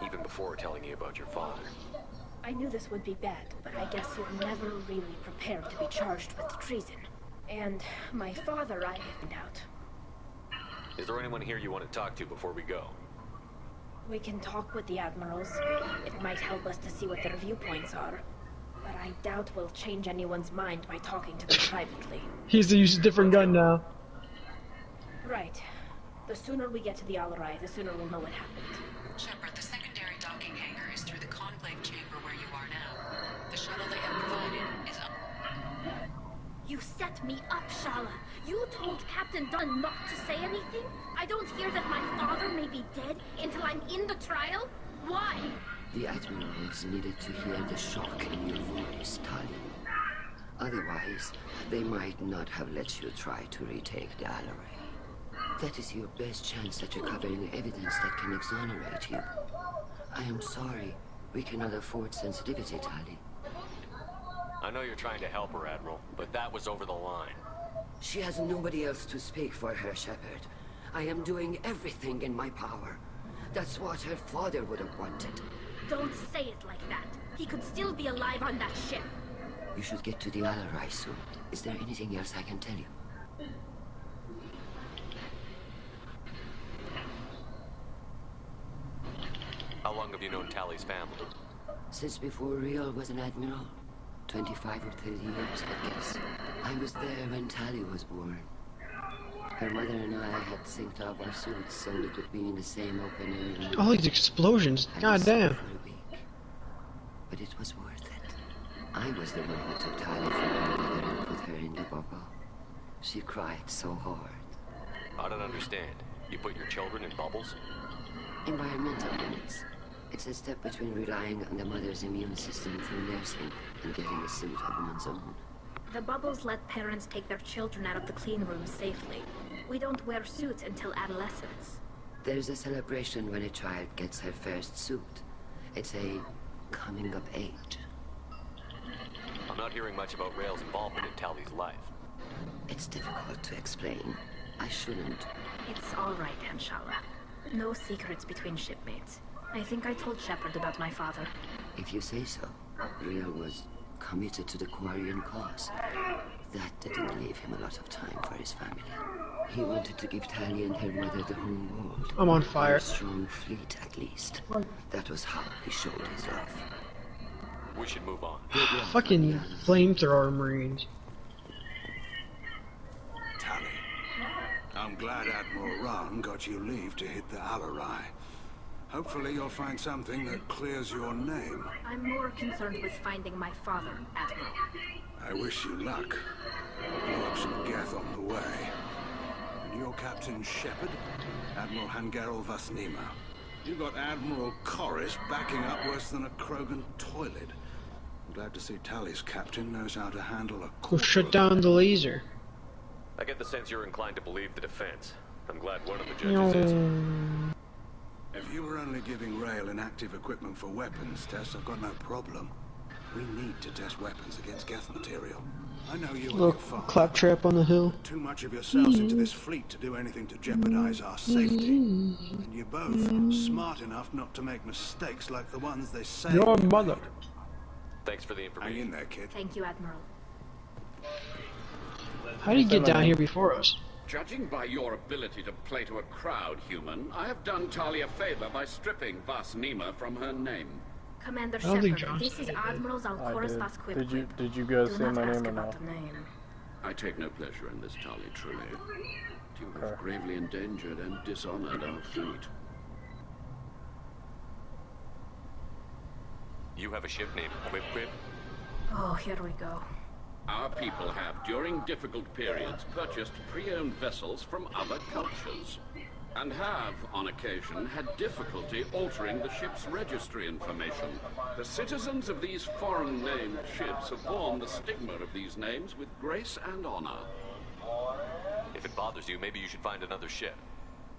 even before telling you about your father. I knew this would be bad, but I guess you're never really prepared to be charged with treason. And my father, I found out. Is there anyone here you want to talk to before we go? We can talk with the admirals. It might help us to see what their viewpoints are. But I doubt we'll change anyone's mind by talking to them privately. He's to use a different gun now. Right. The sooner we get to the Alarai, the sooner we'll know what happened. Shepard, the secondary docking hangar is through the conclave chamber where you are now. The shuttle they have provided is up. You set me up, Shala. You told Captain Dunn not to say anything? I don't hear that my father may be dead until I'm in the trial? Why? The admirals needed to hear the shock in your voice, Tali. Otherwise, they might not have let you try to retake the Alarai. That is your best chance at recovering evidence that can exonerate you. I am sorry. We cannot afford sensitivity, Tali. I know you're trying to help her, Admiral, but that was over the line. She has nobody else to speak for her, Shepard. I am doing everything in my power. That's what her father would have wanted. Don't say it like that. He could still be alive on that ship. You should get to the Alarai soon. Is there anything else I can tell you? How long have you known Tali's family? Since before Riel was an admiral. 25 or 30 years, I guess. I was there when Tali was born. Her mother and I had synced up our suits so we could be in the same open air. All these explosions. God damn. But it was worth it. I was the one who took Tali from her mother and put her in the bubble. She cried so hard. I don't understand. You put your children in bubbles? Environmental limits. It's a step between relying on the mother's immune system through nursing and getting a suit of one's own. The bubbles let parents take their children out of the clean room safely. We don't wear suits until adolescence. There's a celebration when a child gets her first suit. It's a coming of age. I'm not hearing much about Rael's involvement in Tali's life. It's difficult to explain. I shouldn't. It's all right, Anshala. No secrets between shipmates. I think I told Shepard about my father. If you say so. Riel was committed to the Quarian cause. That didn't leave him a lot of time for his family. He wanted to give Tali and her mother the home world. I'm on fire. A strong fleet, at least. That was how he showed his love. We should move on. Fucking flamethrower Marines. Tali, I'm glad Admiral Rahn got you leave to hit the Alarai. Hopefully you'll find something that clears your name. I'm more concerned with finding my father, Admiral. I wish you luck. Blow up some Geth on the way. And your Captain Shepard, Admiral Hangarel Vasnima. You got Admiral Corris backing up worse than a Krogan toilet. I'm glad to see Tali's captain knows how to handle a Go shut down the laser. I get the sense you're inclined to believe the defense. I'm glad one of the judges is. If you were only giving Rail inactive equipment for weapons tests, I've got no problem. We need to test weapons against Geth material. I know you and your Look, father claptrap on the hill. put too much of yourselves into this fleet to do anything to jeopardize our safety. And you're both smart enough not to make mistakes like the ones they say. Your mother. Thanks for the information. Hang in there, kid. Thank you, Admiral. How did he get down here before us? Judging by your ability to play to a crowd, human, I have done Tali a favor by stripping Vasnima from her name. Commander I don't think Shepard, John's this is Admiral Zalcoris Vasquip. Did you guys say my name or not? I take no pleasure in this, Tali, truly. You have gravely endangered and dishonored our fleet. You have a ship named Quip Quip? Oh, here we go. Our people have, during difficult periods, purchased pre-owned vessels from other cultures, and have, on occasion, had difficulty altering the ship's registry information. The citizens of these foreign-named ships have borne the stigma of these names with grace and honor. If it bothers you, maybe you should find another ship.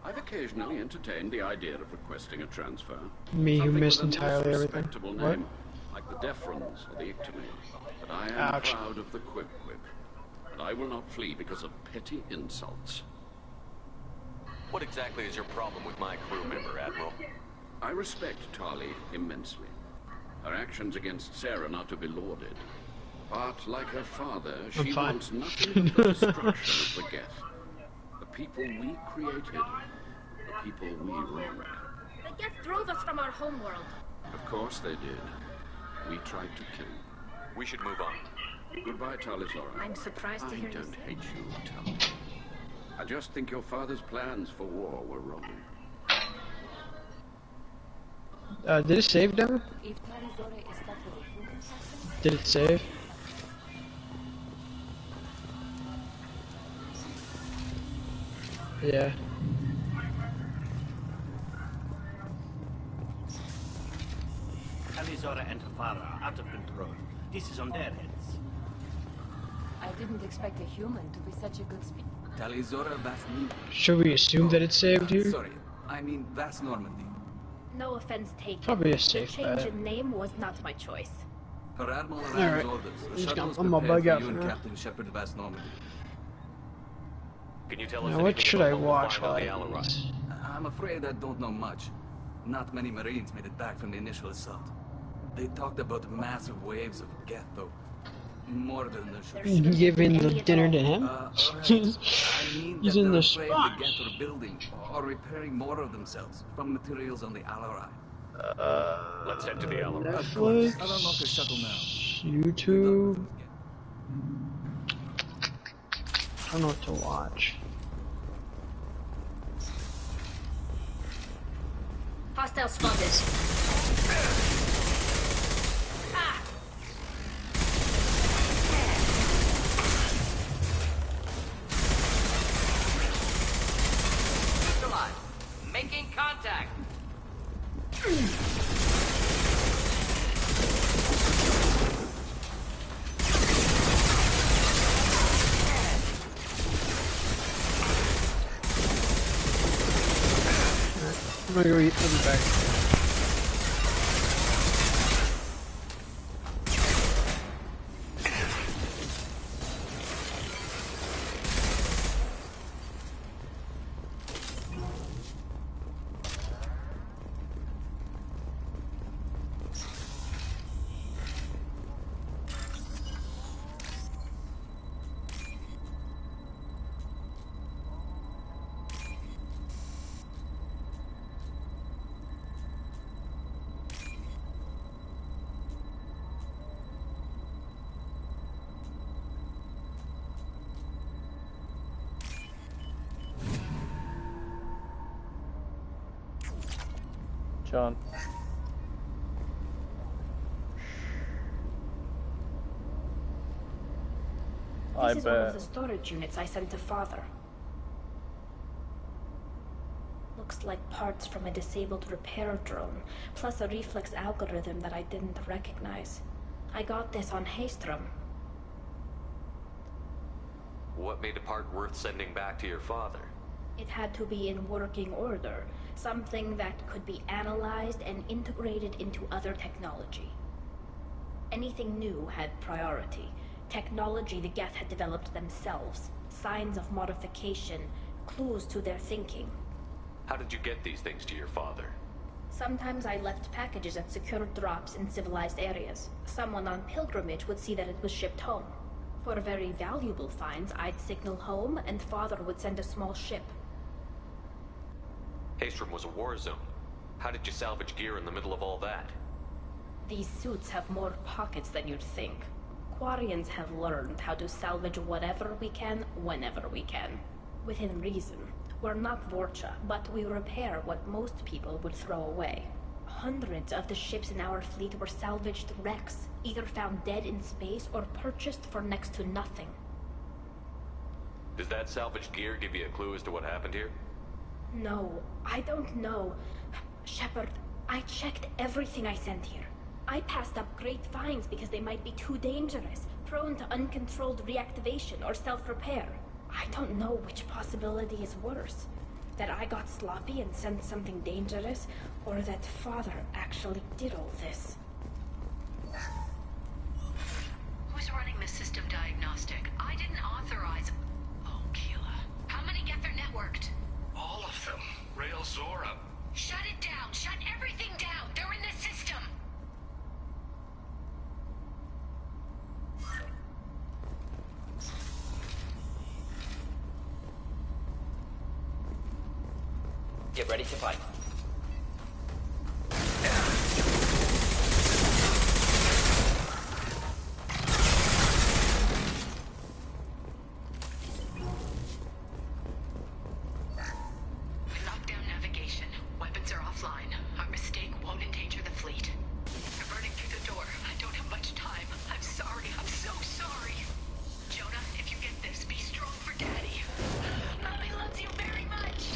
I've occasionally entertained the idea of requesting a transfer. Me who Something missed with a more entirely everything. respectable What? name, like the Defrons or the Ictomy. But I am Ouch. proud of the Quip Quip. And I will not flee because of petty insults. What exactly is your problem with my crew member, Admiral? I respect Tali immensely. Her actions against Sarah are not to be lauded. But, like her father, I'm she fine. wants nothing but the destruction of the Geth. The people we created, the people we wronged. The Geth drove us from our homeworld. Of course they did. We tried to kill. We should move on. Goodbye, Talizora. I'm surprised to hear I you don't say hate you, Tali. I just think your father's plans for war were wrong. Did it save down? Did it save? Yeah. Talizora and her father are out of control. This is on their heads. I didn't expect a human to be such a good speaker. Talizora Vasnima. Should we assume that it saved here? Sorry, I mean Vas Normandy. No offense taken. Probably a safe The change bet. in name was not my choice. Per Admiral Alright. Rand's orders, I'm the just shuttle is gonna- I'm gonna prepared bug for out you for and now. Captain Shepard Vas Normandy. Can you tell us Now, what anything should about I what we'll watch find on the while I do Alarai? this? I'm afraid I don't know much. Not many Marines made it back from the initial assault. They talked about massive waves of Geth, though. More than there should be. Giving the dinner to him? Alright. I mean He's that in they're the afraid spot. the Geth are building or repairing more of themselves from materials on the Alarai. Let's head to the Alarai. Of course. Netflix, I'll unlock the shuttle now. YouTube. I don't know what to watch. Hostile spotted. Ah! Neutralized. Making contact. I'm gonna go eat. I'll be back. Sean. This is one of the storage units I sent to Father. Looks like parts from a disabled repair drone, plus a reflex algorithm that I didn't recognize. I got this on Haystrom. What made a part worth sending back to your father? It had to be in working order, something that could be analyzed and integrated into other technology. Anything new had priority. Technology the Geth had developed themselves, signs of modification, clues to their thinking. How did you get these things to your father? Sometimes I left packages at secure drops in civilized areas. Someone on pilgrimage would see that it was shipped home. For very valuable finds, I'd signal home, and Father would send a small ship. Haystrom was a war zone. How did you salvage gear in the middle of all that? These suits have more pockets than you'd think. Quarians have learned how to salvage whatever we can, whenever we can. Within reason. We're not Vorcha, but we repair what most people would throw away. Hundreds of the ships in our fleet were salvaged wrecks, either found dead in space or purchased for next to nothing. Does that salvaged gear give you a clue as to what happened here? No, I don't know. Shepard, I checked everything I sent here. I passed up great finds because they might be too dangerous, prone to uncontrolled reactivation or self-repair. I don't know which possibility is worse. That I got sloppy and sent something dangerous, or that Father actually did all this. Who's running the system diagnostic? I didn't authorize... Oh, Keela. How many Geth are networked? All of them. Rail Zora. Shut it down! Shut everything down! They're in the system! Get ready to fight. We locked down navigation. Weapons are offline. Our mistake won't endanger the fleet. They're burning through the door. I don't have much time. I'm sorry. I'm so sorry. Jonah, if you get this, be strong for Daddy. Mommy loves you very much.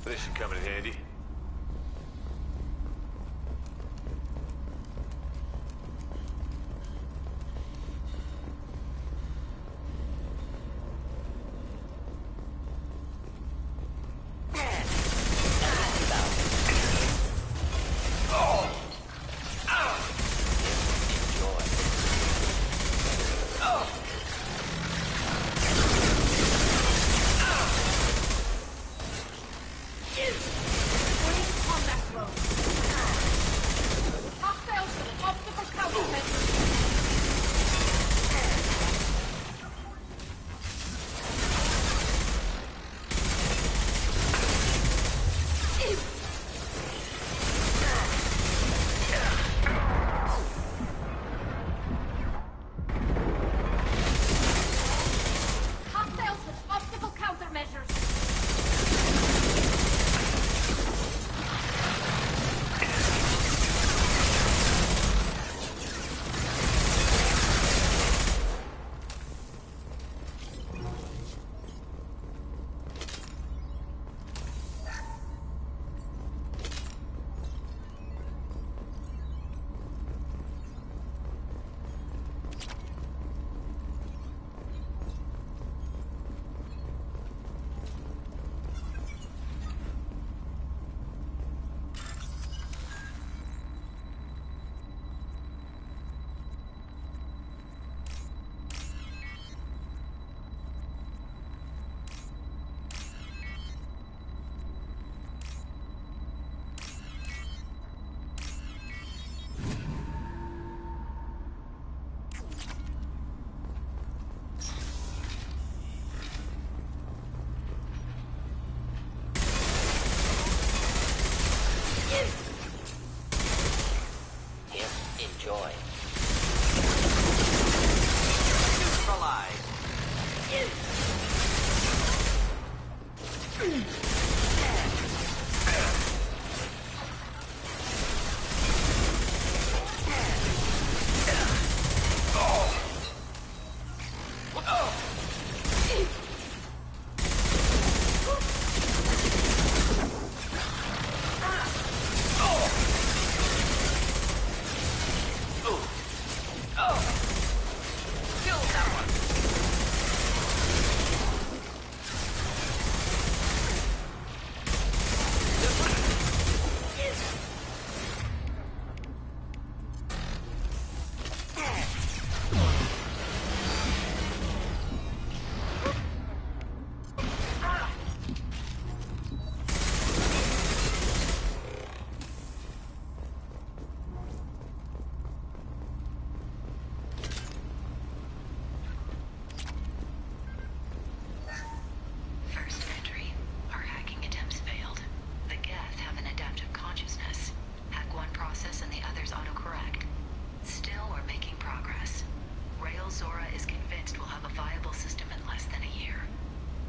This should come in handy. Enjoy.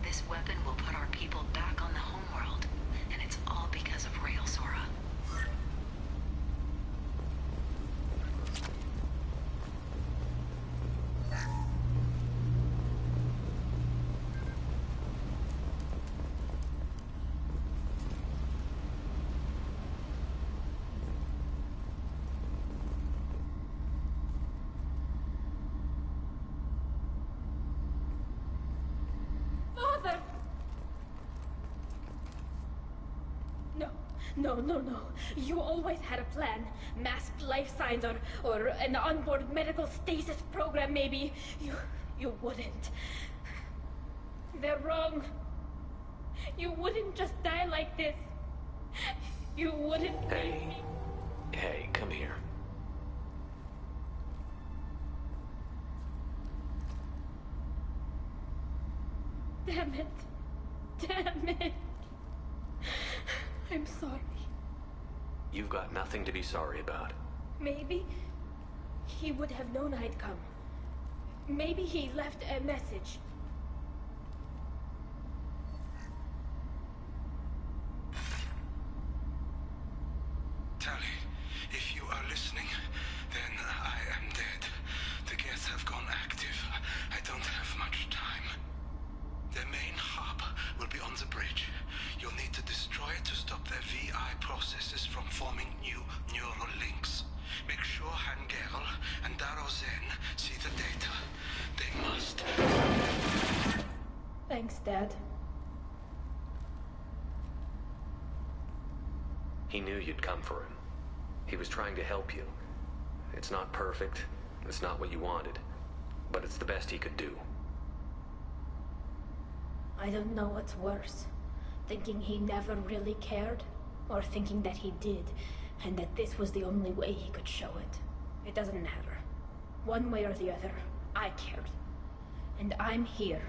This weapon will put our people back on the homeworld, and it's all because of Rael Zora. No. You always had a plan. Masked life signs or an onboard medical stasis program, maybe. You wouldn't. They're wrong. You wouldn't just die like this. You wouldn't. Hey, come here. Damn it. I'm sorry. You've got nothing to be sorry about. Maybe he would have known I'd come. Maybe he left a message. Tali, if you are listening, then I am dead. The Geth have gone active. I don't have much time. Their main hub will be on the bridge. You'll need to destroy it to stop their VI processes from forming new neural links. Make sure Hangerel and Daro Zen see the data. They must. Thanks, Dad. He knew you'd come for him. He was trying to help you. It's not perfect. It's not what you wanted. But it's the best he could do. I don't know what's worse. Thinking he never really cared, or thinking that he did, and that this was the only way he could show it. It doesn't matter. One way or the other, I cared. And I'm here.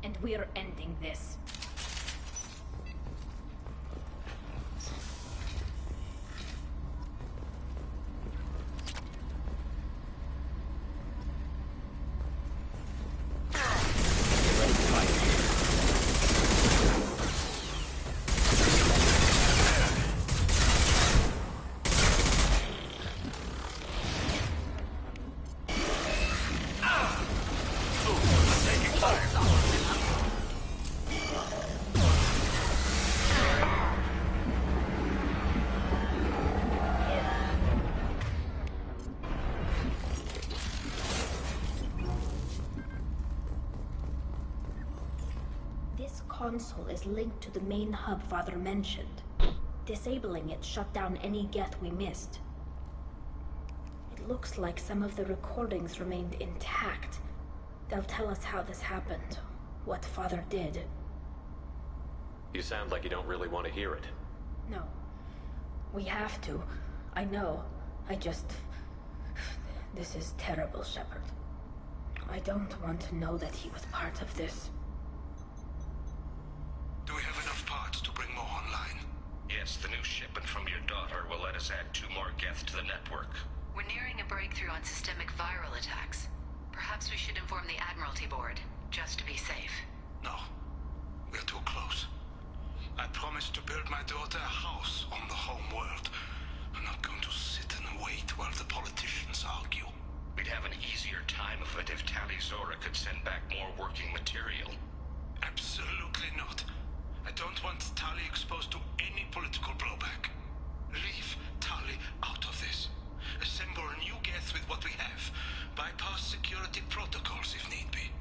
And we're ending this. Console is linked to the main hub Father mentioned. Disabling it shut down any Geth we missed. It looks like some of the recordings remained intact. They'll tell us how this happened, what Father did. You sound like you don't really want to hear it. No. We have to. I know. This is terrible, Shepard. I don't want to know that he was part of this. Do we have enough parts to bring more online? Yes, the new shipment from your daughter will let us add 2 more Geth to the network. We're nearing a breakthrough on systemic viral attacks. Perhaps we should inform the Admiralty Board, just to be safe. No. We're too close. I promised to build my daughter a house on the home world. I'm not going to sit and wait while the politicians argue. We'd have an easier time of it if Tali Zora could send back more working material. Absolutely not. I don't want Tali exposed to any political blowback. Leave Tali out of this. Assemble new Geth with what we have. Bypass security protocols if need be.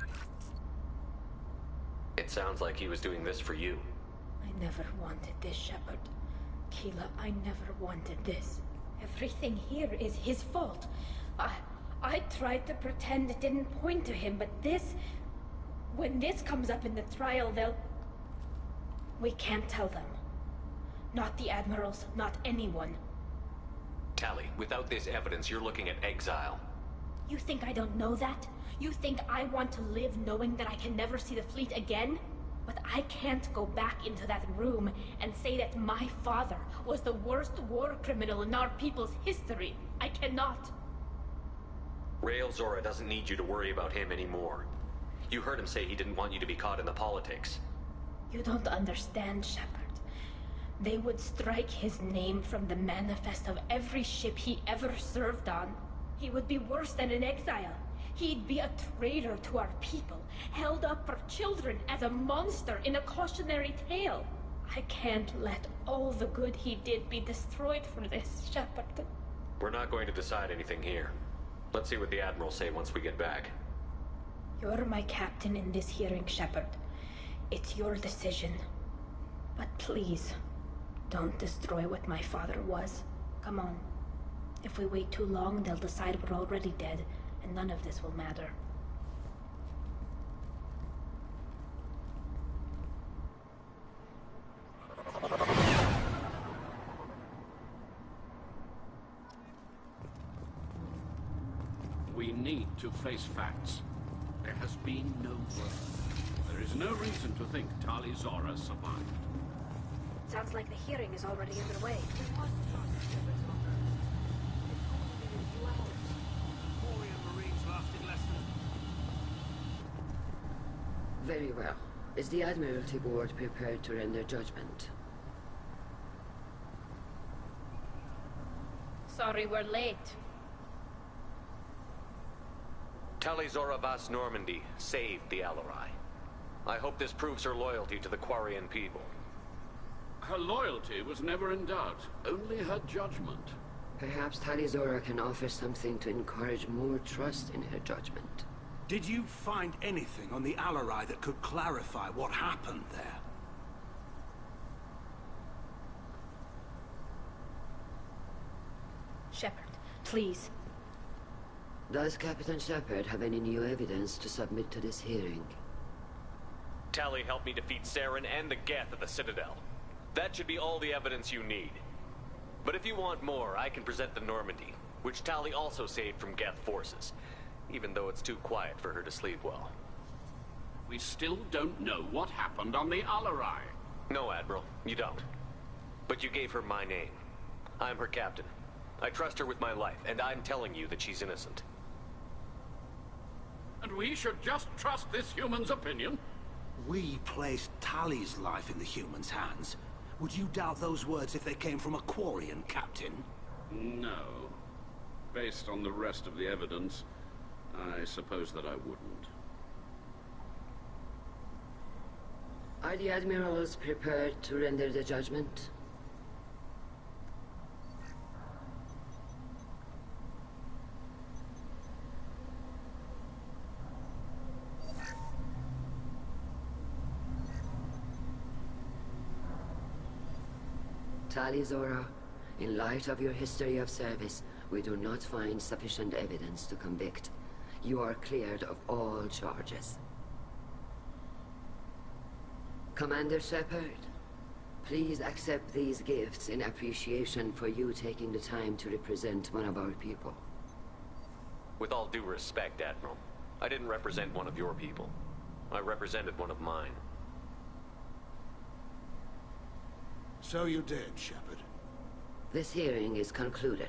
It sounds like he was doing this for you. I never wanted this, Shepard. Keela, I never wanted this. Everything here is his fault. I tried to pretend it didn't point to him, but this... When this comes up in the trial, they'll... We can't tell them. Not the Admirals, not anyone. Tali, without this evidence, you're looking at exile. You think I don't know that? You think I want to live knowing that I can never see the fleet again? But I can't go back into that room and say that my father was the worst war criminal in our people's history. I cannot. Rael Zora doesn't need you to worry about him anymore. You heard him say he didn't want you to be caught in the politics. You don't understand, Shepard. They would strike his name from the manifest of every ship he ever served on. He would be worse than an exile. He'd be a traitor to our people, held up for children as a monster in a cautionary tale. I can't let all the good he did be destroyed for this, Shepard. We're not going to decide anything here. Let's see what the Admiral say once we get back. You're my captain in this hearing, Shepard. It's your decision. But please, don't destroy what my father was. Come on. If we wait too long, they'll decide we're already dead, and none of this will matter. We need to face facts. There has been no word. There is no reason to think Tali Zora survived. Sounds like the hearing is already underway. Very well. Is the Admiralty Board prepared to render judgment? Sorry we're late. Tali Zora Vas Normandy saved the Alarai. I hope this proves her loyalty to the Quarian people. Her loyalty was never in doubt, only her judgment. Perhaps Tali Zora can offer something to encourage more trust in her judgment. Did you find anything on the Alarai that could clarify what happened there? Shepard, please. Does Captain Shepard have any new evidence to submit to this hearing? Tali helped me defeat Saren and the Geth at the Citadel. That should be all the evidence you need. But if you want more, I can present the Normandy, which Tali also saved from Geth forces, even though it's too quiet for her to sleep well. We still don't know what happened on the Alarai. No, Admiral, you don't. But you gave her my name. I'm her captain. I trust her with my life, and I'm telling you that she's innocent. And we should just trust this human's opinion? We placed Tali's life in the human's hands. Would you doubt those words if they came from a Quarian, Captain? No. Based on the rest of the evidence, I suppose that I wouldn't. Are the Admirals prepared to render the judgment? Tali Zora, in light of your history of service, we do not find sufficient evidence to convict. You are cleared of all charges. Commander Shepard, please accept these gifts in appreciation for you taking the time to represent one of our people. With all due respect, Admiral, I didn't represent one of your people. I represented one of mine. So you did, Shepard. This hearing is concluded.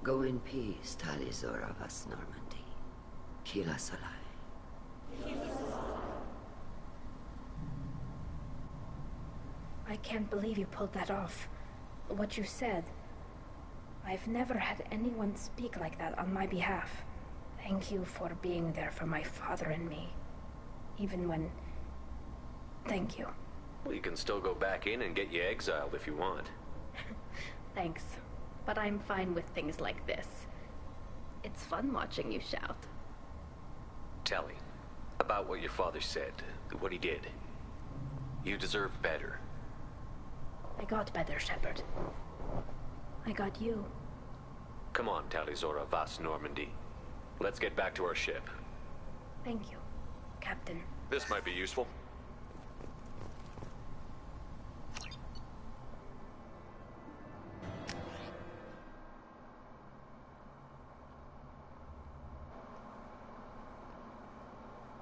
Go in peace, Tali Zora Vas Normandy. Kila Salai. I can't believe you pulled that off. What you said. I've never had anyone speak like that on my behalf. Thank you for being there for my father and me. Even when... Thank you. Well, you can still go back in and get you exiled if you want. Thanks. But I'm fine with things like this. It's fun watching you shout. Tali, about what your father said, what he did. You deserve better. I got better, Shepard. I got you. Come on, Tali Zora Vas Normandy. Let's get back to our ship. Thank you, Captain. This might be useful.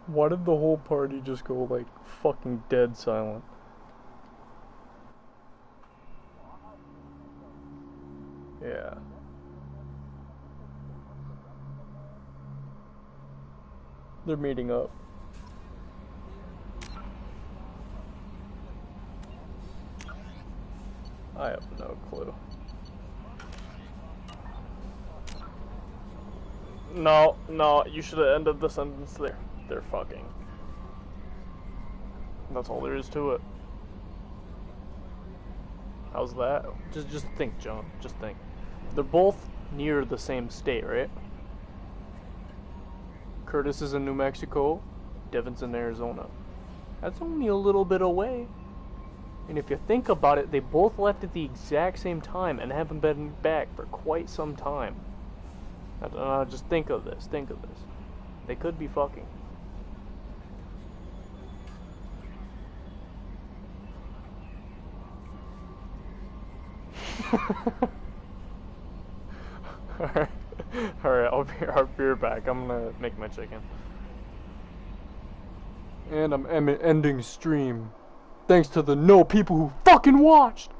Why did the whole party just go, like, fucking dead silent? Yeah. They're meeting up. I have no clue. No, you should have ended the sentence there. They're fucking. That's all there is to it. How's that? Just think, John. Just think. They're both near the same state, right? Curtis is in New Mexico. Devon's in Arizona. That's only a little bit away. And if you think about it, they both left at the exact same time and haven't been back for quite some time. I don't know, just think of this. Think of this. They could be fucking. Alright, I'll be right back. I'm gonna make my chicken. And I'm ending stream. Thanks to the no people who fucking watched!